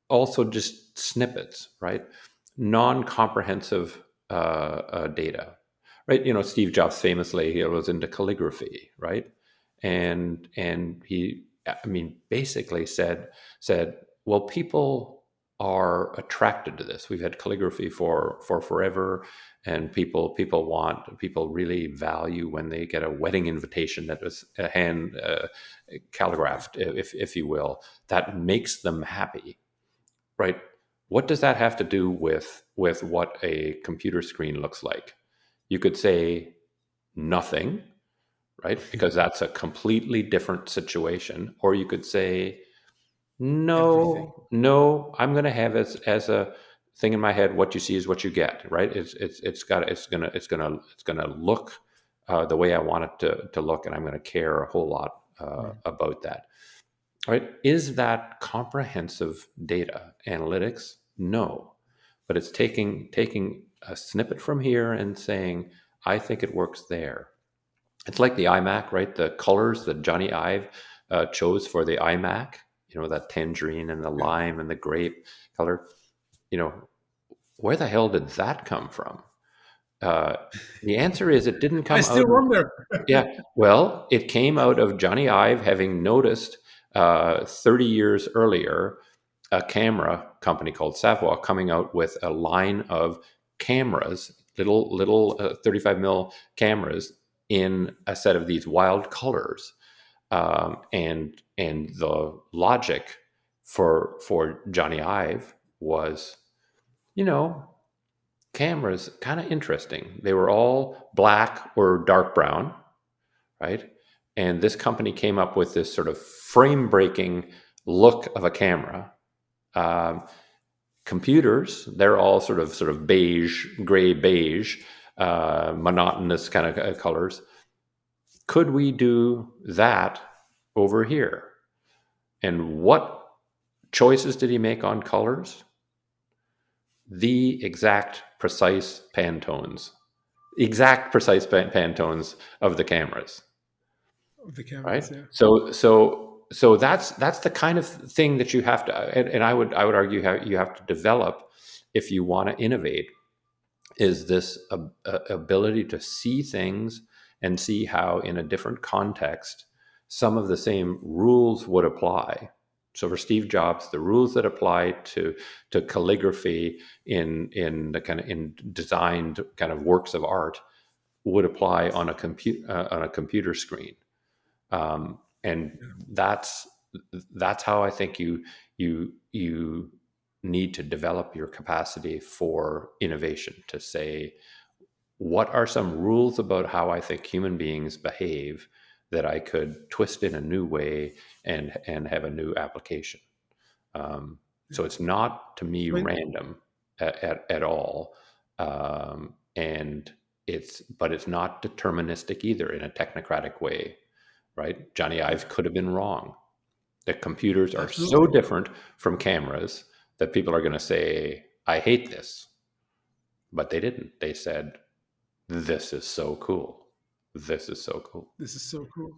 also just snippets, right? Non-comprehensive data, right? Steve Jobs famously, he was into calligraphy, right? And he, I mean, basically said, well, people are attracted to this. We've had calligraphy for forever, and people really value when they get a wedding invitation that was hand Yeah. calligraphed, if you will, that makes them happy, right? What does that have to do with what a computer screen looks like? You could say nothing, right? Because that's a completely different situation. Or you could say, Everything. no, I'm going to have as a thing in my head, what you see is what you get, right? It's gonna look the way I want it to look, and I'm going to care a whole lot Mm. about that. Right? Is that comprehensive data analytics? No, but it's taking a snippet from here and saying, I think it works there. It's like the iMac, right? The colors that Johnny Ive chose for the iMac, that tangerine and the Yeah. lime and the grape color, you know, where the hell did that come from? Uh, the answer is it didn't I come out still of, wonder. yeah, well, it came out of Johnny Ive having noticed 30 years earlier a camera company called Savoie coming out with a line of cameras, little 35 mil cameras in a set of these wild colors, and the logic for Johnny Ive was, you know, cameras kind of interesting. They were all black or dark brown, right? And this company came up with this sort of frame breaking look of a camera. Um, Computers, they're all sort of beige, gray beige, monotonous kind of colors. Could we do that over here? And what choices did he make on colors? The exact precise Pantones of the cameras, Of the right? cameras, yeah. So that's the kind of thing that you have to, and I would argue you have to develop if you want to innovate, is this ability to see things and see how in a different context some of the same rules would apply. So for Steve Jobs, the rules that apply to calligraphy in the kind of in designed kind of works of art would apply on a computer screen, and Yeah. that's how I think you need to develop your capacity for innovation, to say, what are some rules about how I think human beings behave that I could twist in a new way and have a new application. So Yeah. it's not, to me, When random at all, and it's not deterministic either in a technocratic way, right? Johnny yeah, Ive could have been wrong. That computers are so absolutely. different from cameras that people are going to say, I hate this. But they didn't. They said, this is so cool. This is so cool. This is so cool.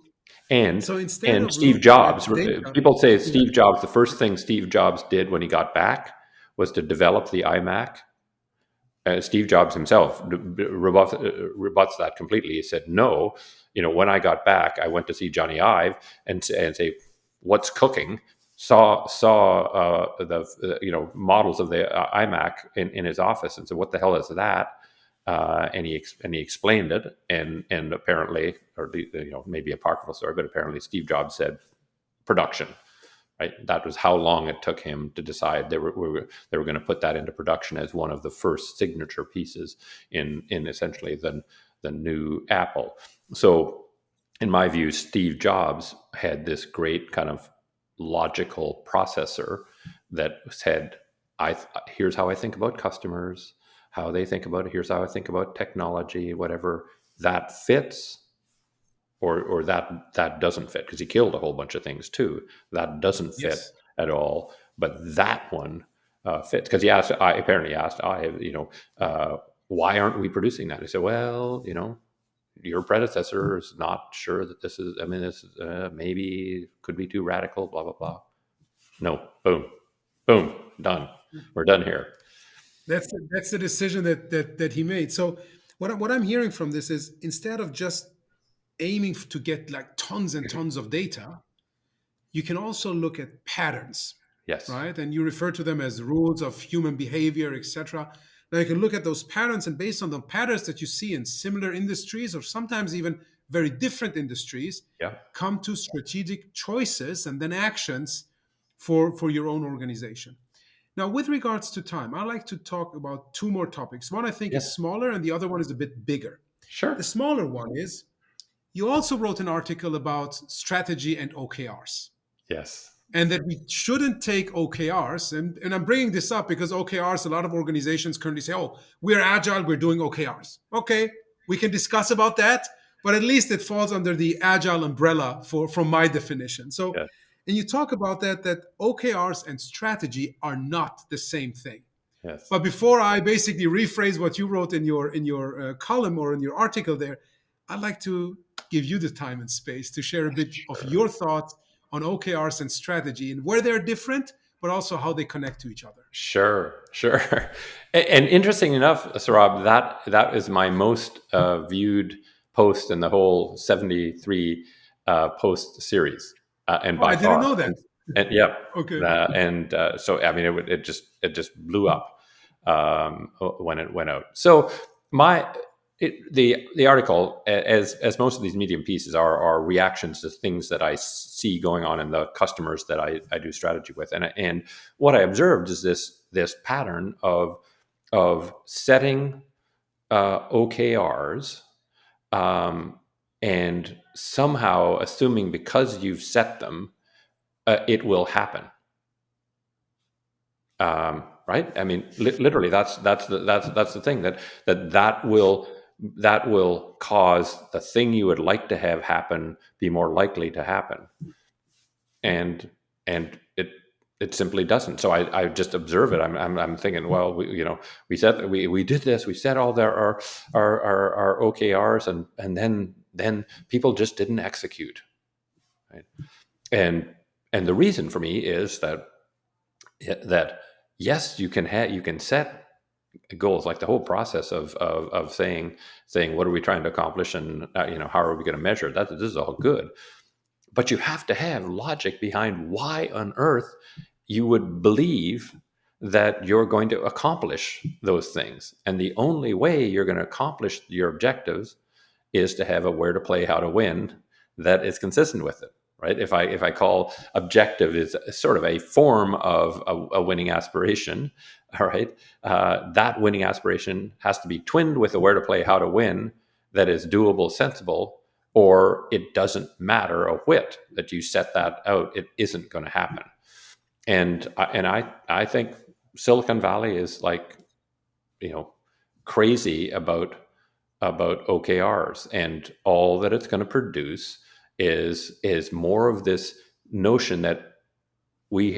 And So instead and of Steve looking Jobs, at data, people say yeah, Steve Jobs, the first thing Steve Jobs did when he got back was to develop the iMac. Steve Jobs himself rebuts that completely. He said, "No, when I got back, I went to see Johnny Ive and say, what's cooking?" Saw the models of the iMac in his office and said, "What the hell is that?" And he explained it, and apparently, or maybe apocryphal story, but apparently Steve Jobs said, production. Right, that was how long it took him to decide they were going to put that into production as one of the first signature pieces in essentially the new Apple. So, in my view, Steve Jobs had this great kind of logical processor that said, here's how I think about customers, how they think about it. Here's how I think about technology, whatever that fits, or that doesn't fit, because he killed a whole bunch of things too. That doesn't fit yes, at all, but that one fits, because I apparently asked, why aren't we producing that? He said, well, your predecessor is not sure that this is. I mean, this maybe could be too radical. Blah blah blah. No, boom, boom, done. We're done here. that's the decision that he made. So what I'm hearing from this is, instead of just aiming to get like tons and tons of data, you can also look at patterns, Yes. right? And you refer to them as rules of human behavior, etc. Now you can look at those patterns, and based on the patterns that you see in similar industries, or sometimes even very different industries, Yeah. come to strategic choices and then actions for your own organization. Now, with regards to time, I like to talk about two more topics. One I think Yeah. is smaller, and the other one is a bit bigger. The Sure. smaller one is, you also wrote an article about strategy and OKRs, Yes. and that we shouldn't take OKRs. And I'm bringing this up because OKRs, a lot of organizations currently say, oh, we're agile, we're doing OKRs. Okay, we can discuss about that, but at least it falls under the agile umbrella from my definition. So, Yeah. and you talk about that OKRs and strategy are not the same thing. Yes. But before I basically rephrase what you wrote in your column or in your article there, I'd like to give you the time and space to share a bit of your thoughts on OKRs and strategy and where they're different, but also how they connect to each other. Sure. And interesting enough, Sohrab, that is my most viewed post in the whole 73 post series, and Oh, by I didn't far. know that. And yeah, Okay. so I mean, it just blew up when it went out. So the article, as most of these Medium pieces are reactions to things that I see going on in the customers that I do strategy with, and what I observed is this pattern of setting OKRs, and somehow assuming because you've set them, it will happen. Right? I mean, literally, that's the thing that will cause the thing you would like to have happen be more likely to happen, and it simply doesn't. So I just observe it. I'm thinking, well, we said we did this. We set all our OKRs, and then people just didn't execute. Right? And the reason for me is that yes, you can set goals, like the whole process of saying what are we trying to accomplish, and how are we going to measure that. This is all good, but you have to have logic behind why on earth you would believe that you're going to accomplish those things. And the only way you're going to accomplish your objectives is to have a where to play, how to win that is consistent with it. Right? If I call objective is sort of a form of a winning aspiration, all right, that winning aspiration has to be twinned with a where to play, how to win that is doable, sensible, or it doesn't matter a whit that you set that out. It isn't going to happen. And I think Silicon Valley is like, crazy about OKRs, and all that it's going to produce is more of this notion that we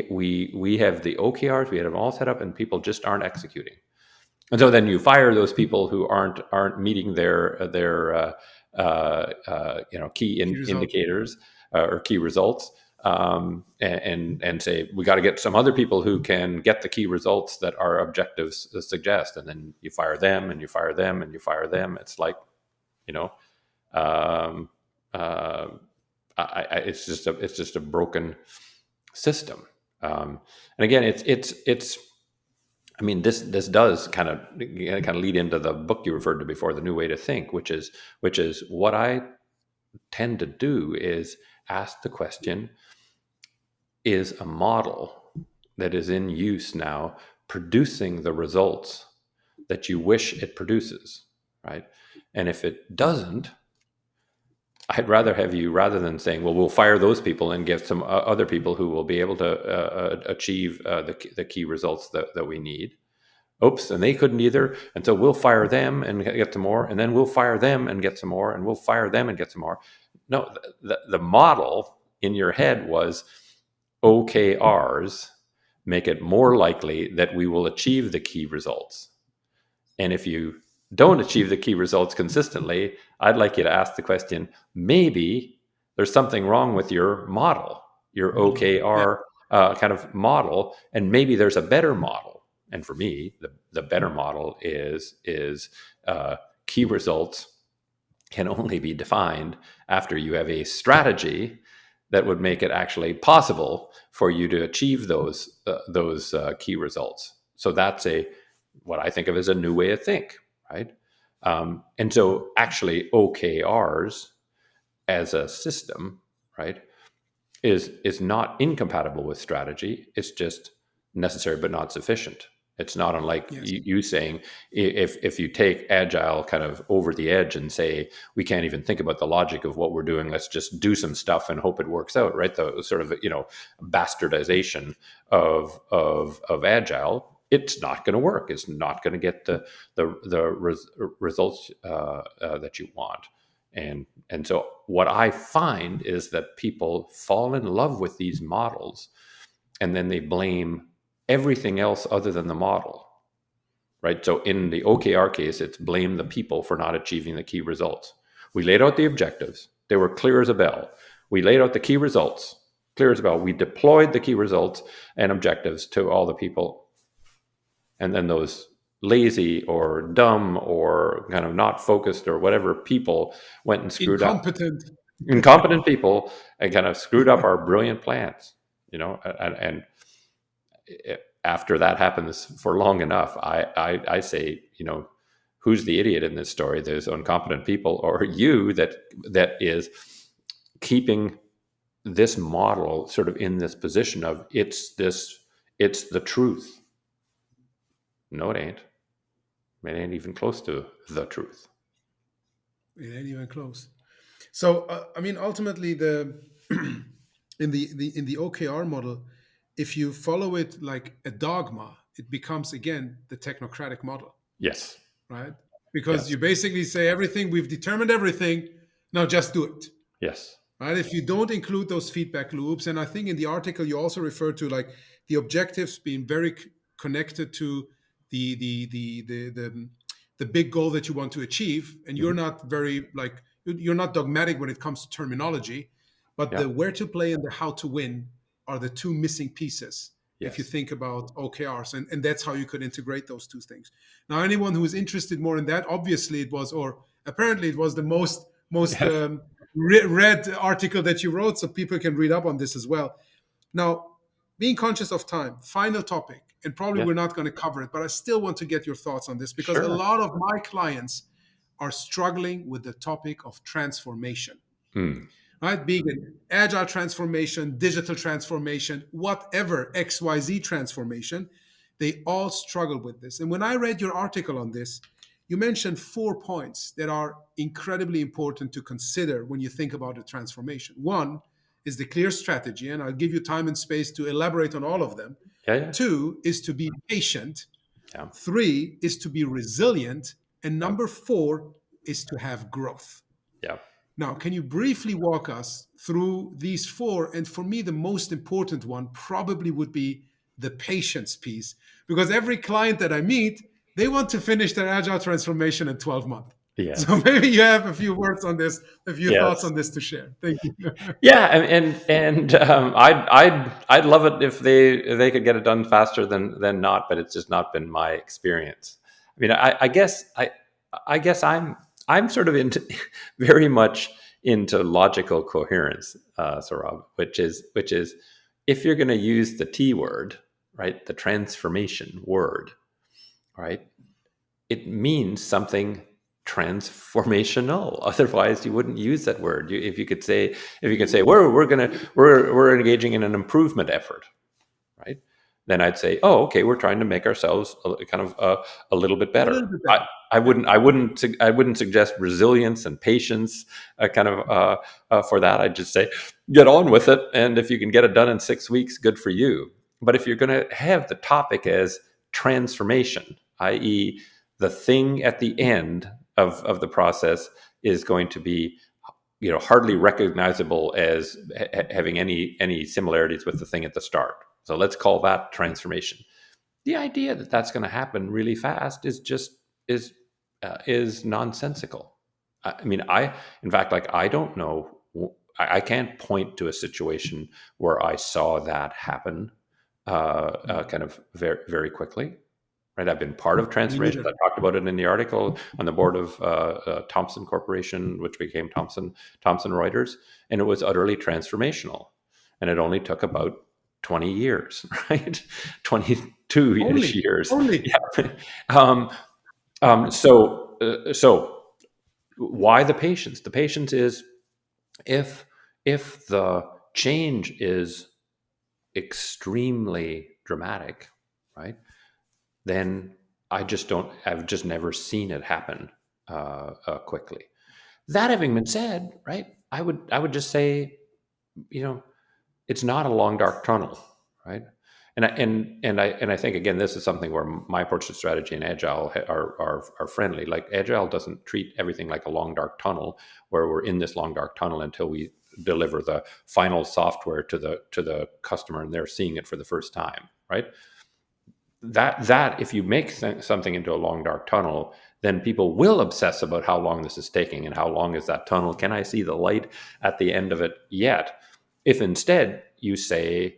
have the OKRs, we have them all set up, and people just aren't executing. And so then you fire those people who aren't meeting their key indicators or key results, and say we got to get some other people who can get the key results that our objectives suggest, and then you fire them and you fire them and you fire them. It's like, um, it's just a broken system. And again, it's. I mean, this does kind of lead into the book you referred to before, The New Way to Think, which is what I tend to do is ask the question: is a model that is in use now producing the results that you wish it produces, right? And if it doesn't, I'd rather have you, rather than saying, well, we'll fire those people and get some other people who will be able to achieve the key results that we need. Oops, and they couldn't either. And so we'll fire them and get some more, and then we'll fire them and get some more, and we'll fire them and get some more. No, the model in your head was OKRs make it more likely that we will achieve the key results. And if you don't achieve the key results consistently, I'd like you to ask the question, maybe there's something wrong with your model, your OKR kind of model, and maybe there's a better model. And for me, the better model is key results can only be defined after you have a strategy that would make it actually possible for you to achieve those key results. So that's what I think of as a new way of think, right? And so actually OKRs as a system, right, is not incompatible with strategy. It's just necessary but not sufficient. It's not unlike you saying, if you take Agile kind of over the edge and say, we can't even think about the logic of what we're doing, let's just do some stuff and hope it works out, right? The sort of, bastardization of Agile, it's not going to work. It's not going to get the results that you want. And so what I find is that people fall in love with these models, and then they blame everything else other than the model, right? So in the OKR case, it's blame the people for not achieving the key results. We laid out the objectives. They were clear as a bell. We laid out the key results, clear as a bell. We deployed the key results and objectives to all the people. And then those lazy or dumb or kind of not focused or whatever people went and screwed up. Incompetent. Incompetent people and kind of screwed up our brilliant plans, and after that happens for long enough, I say, who's the idiot in this story? Those incompetent people, or you that is keeping this model sort of in this position of it's the truth. No, it ain't. It ain't even close to the truth. It ain't even close. So, ultimately, the in the OKR model, if you follow it like a dogma, it becomes again the technocratic model, Yes. right? Because Yes. you basically say everything, we've determined everything, now just do it. Yes. Right? If you don't include those feedback loops, and I think in the article you also refer to like the objectives being very connected to the big goal that you want to achieve, and you're Mhm. not very like you're not dogmatic when it comes to terminology, but Yeah. the where to play and the how to win are the two missing pieces if you Yes. think about OKRs, and that's how you could integrate those two things. Now, anyone who is interested more in that, obviously it was, or apparently it was the most Yes. read article that you wrote, so people can read up on this as well. Now, being conscious of time, final topic, and probably Yes. we're not going to cover it, but I still want to get your thoughts on this because a Sure. lot of my clients are struggling with the topic of transformation, Mm. right? Being an agile transformation, digital transformation, whatever, XYZ transformation, they all struggle with this. And when I read your article on this, you mentioned 4 points that are incredibly important to consider when you think about a transformation. One is the clear strategy, and I'll give you time and space to elaborate on all of them. Yeah. Yeah. Two is to be patient. Yeah. Three is to be resilient. And Yeah. number four is to have growth. Yeah. Now, can you briefly walk us through these four? And for me, the most important one probably would be the patience piece, because every client that I meet, they want to finish their agile transformation in 12 months. So Yes. maybe you have a few words on this, a few thoughts Yes. on this to share. Thank you. Yeah, and I'd love it if they could get it done faster than not, but it's just not been my experience. I mean, I guess I'm sort of into very much into logical coherence, Saurabh, which is if you're going to use the T word, right, the transformation word, right, it means something transformational. Otherwise, you wouldn't use that word. If you could say we're engaging in an improvement effort, right? Then I'd say, oh, okay, we're trying to make ourselves kind of a little bit A better. little bit I, better. I Yeah. wouldn't I wouldn't sug- I wouldn't suggest resilience and patience for that. I'd just say get on with it, and if you can get it done in 6 weeks, good for you. But if you're going to have the topic as transformation, i.e., the thing at the end of the process is going to be hardly recognizable as having any similarities with the thing at the start. So let's call that transformation. The idea that that's going to happen really fast is nonsensical. I mean, in fact, like I don't know, I can't point to a situation where I saw that happen kind of very very quickly. Right, I've been part of Me transformations. neither. I talked about it in the article on the board of Thomson Corporation, which became Thomson Reuters, and it was utterly transformational. And it only took about 20 years, right? 22-ish Only, years. only. Yeah. So why the patience? The patience is if the change is extremely dramatic, right? Then I've just never seen it happen quickly. That having been said, right, I would just say, you know, it's not a long dark tunnel, right? And I think again, this is something where my approach to strategy and agile are friendly. Like agile doesn't treat everything like a long dark tunnel where we're in this long dark tunnel until we deliver the final software to the customer and they're seeing it for the first time, right? That if you make something into a long dark tunnel, then people will obsess about how long this is taking and how long is that tunnel. Can I see the light at the end of it yet? If instead you say,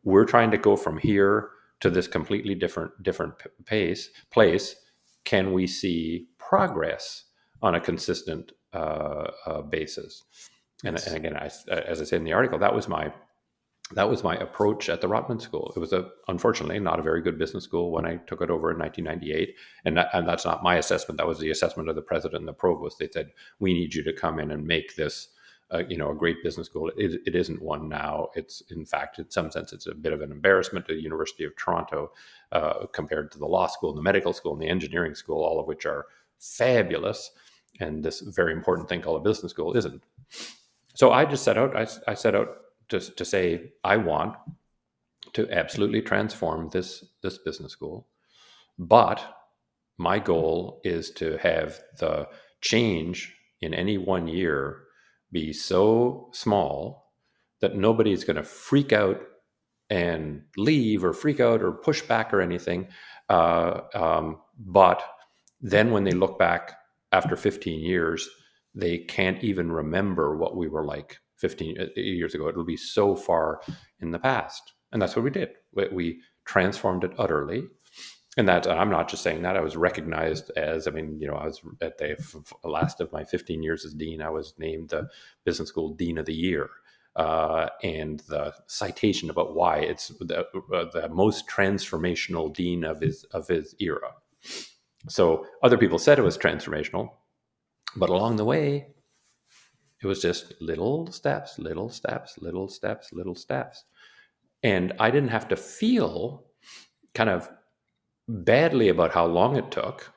we're trying to go from here to this completely different place, can we see progress on a consistent basis? Yes. And again, as I said in the article, that was my approach at the Rotman School. It was unfortunately not a very good business school when I took it over in 1998, and that's not my assessment. That was the assessment of the president and the provost. They said, "We need you to come in and make this, a great business school." It isn't one now. It's, in fact, in some sense, it's a bit of an embarrassment to the University of Toronto compared to the law school, and the medical school, and the engineering school, all of which are fabulous, and this very important thing called a business school isn't. So I just set out. I set out to say, I want to absolutely transform this business school, but my goal is to have the change in any one year be so small that nobody's going to freak out and leave or freak out or push back or anything. But then when they look back after 15 years, they can't even remember what we were like 15 years ago. It'll be so far in the past. And that's what we did. We transformed it utterly. And I'm not just saying that. I was recognized as, I was at the last of my 15 years as dean, I was named the business school dean of the year. And the citation about why it's the most transformational dean of his era. So other people said it was transformational, but along the way, it was just little steps, little steps, little steps, little steps. And I didn't have to feel kind of badly about how long it took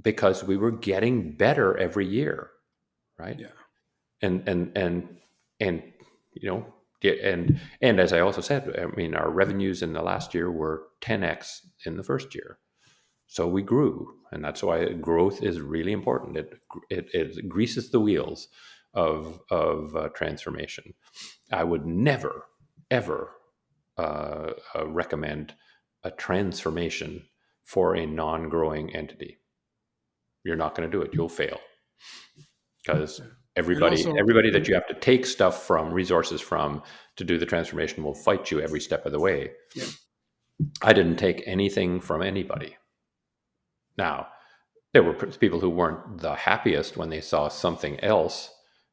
because we were getting better every year, right? Yeah. And and as I also said, our revenues in the last year were 10x in the first year. So we grew, and that's why growth is really important. It greases the wheels of transformation. I would never ever recommend a transformation for a non-growing entity. You're not going to do it. You'll fail because everybody also, that you have to take stuff from, resources from, to do the transformation will fight you every step of the way. yeah. I didn't take anything from anybody. Now, there were people who weren't the happiest when they saw something else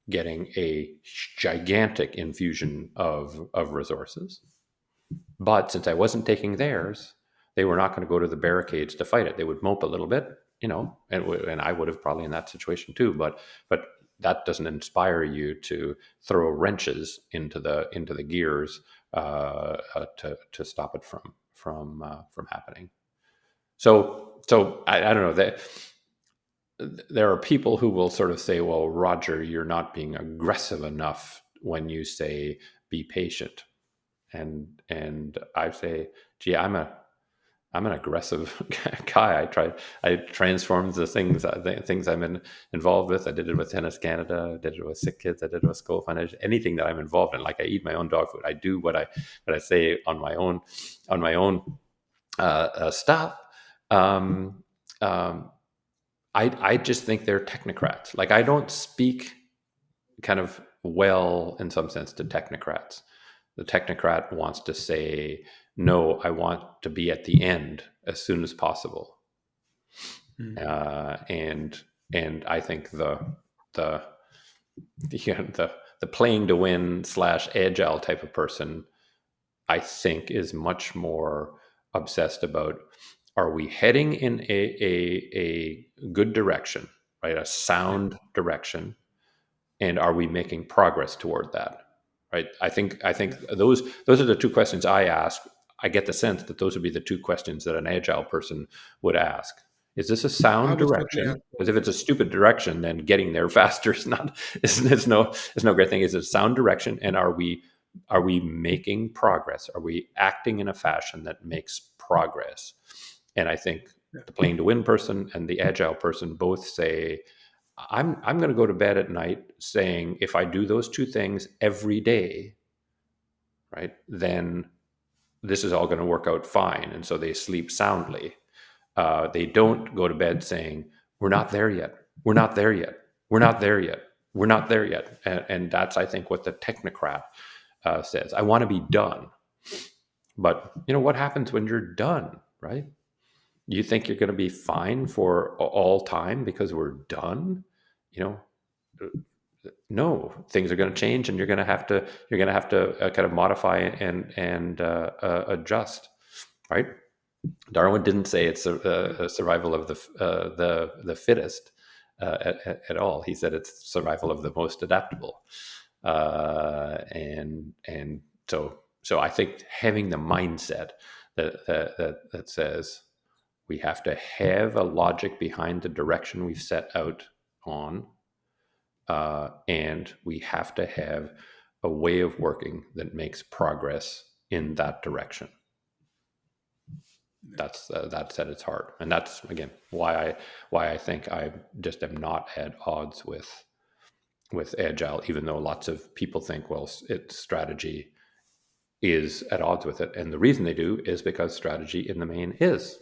getting a gigantic infusion of resources. But since I wasn't taking theirs, they were not going to go to the barricades to fight it. They would mope a little bit, and I would have probably in that situation too. But that doesn't inspire you to throw wrenches into the gears to stop it from happening. So I don't know that there are people who will sort of say, "Well, Roger, you're not being aggressive enough when you say be patient." And I say, "Gee, I'm an aggressive guy. I transformed the things I'm involved with. I did it with Tennis Canada. I did it with Sick Kids. I did it with School Financial. Anything that I'm involved in, like I eat my own dog food. I do what I say on my own stuff." I just think they're technocrats. Like I don't speak kind of well in some sense to technocrats. The technocrat wants to say, "No, I want to be at the end as soon as possible." And I think the playing to win / agile type of person, I think, is much more obsessed about, are we heading in a good direction, right? A sound direction, and are we making progress toward that? Right. I think those are the two questions I ask. I get the sense that those would be the two questions that an agile person would ask. Is this a I sound would certainly direction? ask Because both. if it's a stupid direction, then getting there faster is no great thing. Is it a sound direction? And are we making progress? Are we acting in a fashion that makes progress? And I think Yeah. the playing to win person and the agile person both say, I'm going to go to bed at night saying, if I do those two things every day, right, then this is all going to work out fine. And so they sleep soundly. They don't go to bed saying, "We're not there yet. We're not there yet. We're not there yet. We're not there yet." And that's, I think, what the technocrat says. I want to be done. But what happens when you're done, right? You think you're going to be fine for all time because we're done? You know, no, things are going to change, and you're going to have to kind of modify and adjust, right? Darwin didn't say it's a survival of the fittest at all. He said it's survival of the most adaptable, and so I think having the mindset that says we have to have a logic behind the direction we've set out on, and we have to have a way of working that makes progress in that direction. That's at its heart, and that's again why I think I just am not at odds with agile, even though lots of people think, well, its strategy is at odds with it, and the reason they do is because strategy in the main is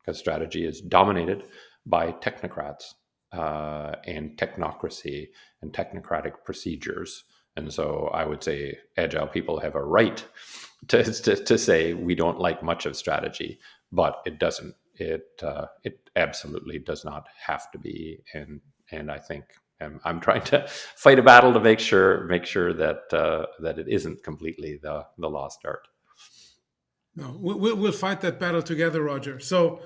because strategy is dominated by technocrats and technocracy and technocratic procedures. And so I would say agile people have a right to say we don't like much of strategy, but it doesn't. It absolutely does not have to be. And I think I'm trying to fight a battle to make sure that it isn't completely the lost art. No, we'll fight that battle together, Roger. So,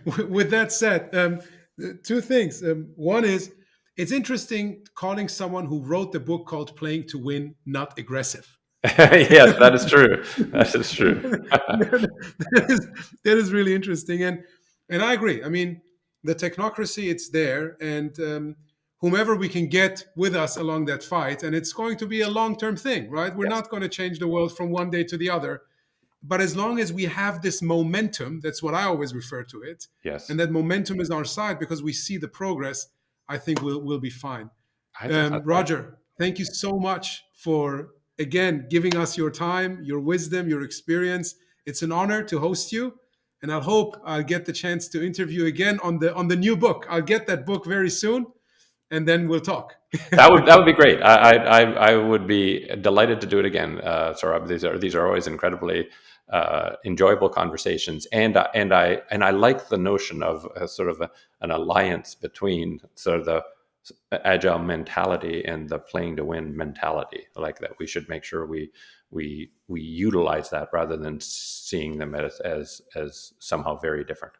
with that said, two things. One is it's interesting calling someone who wrote the book called Playing to Win not aggressive. Yes, that is true. That is true. That is really interesting, and I agree. I mean, the technocracy, it's there, and whomever we can get with us along that fight, and it's going to be a long-term thing, right? We're Yes. not going to change the world from one day to the other, but as long as we have this momentum, that's what I always refer to it, Yes. and that momentum is our side because we see the progress. I think we'll be fine. I Roger, thank you so much for again giving us your time, your wisdom, your experience. It's an honor to host you, and I hope I'll get the chance to interview again on the new book. I'll get that book very soon, and then we'll talk. that would be great. I would be delighted to do it again, Saurabh. These are always incredibly enjoyable conversations, and I like the notion of sort of an alliance between sort of the agile mentality and the playing to win mentality. I like that. We should make sure we utilize that rather than seeing them as somehow very different.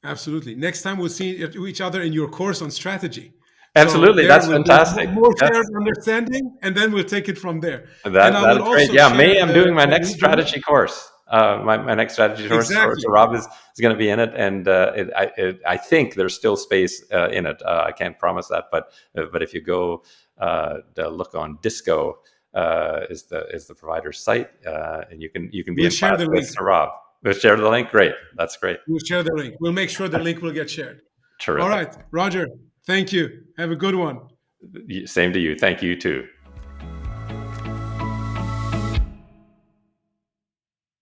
Absolutely. Next time we'll see each other in your course on strategy. So Absolutely, there that's will be fantastic. more Yes. shared understanding, and then we'll take it from there. And I That will is great. also Yeah, share May I'm doing my next the strategy course. My next strategy course. exactly. So Rob is going to be in it, and I think there's still space in it. I can't promise that, but if you go to look on Disco is the provider's site, and you can be We'll in share class the with link. Sir Rob. We'll share the link. Great, that's great. We'll share the link. We'll make sure the link will get shared. All Terrific. right, Roger. Thank you. Have a good one. Same to you. Thank you too.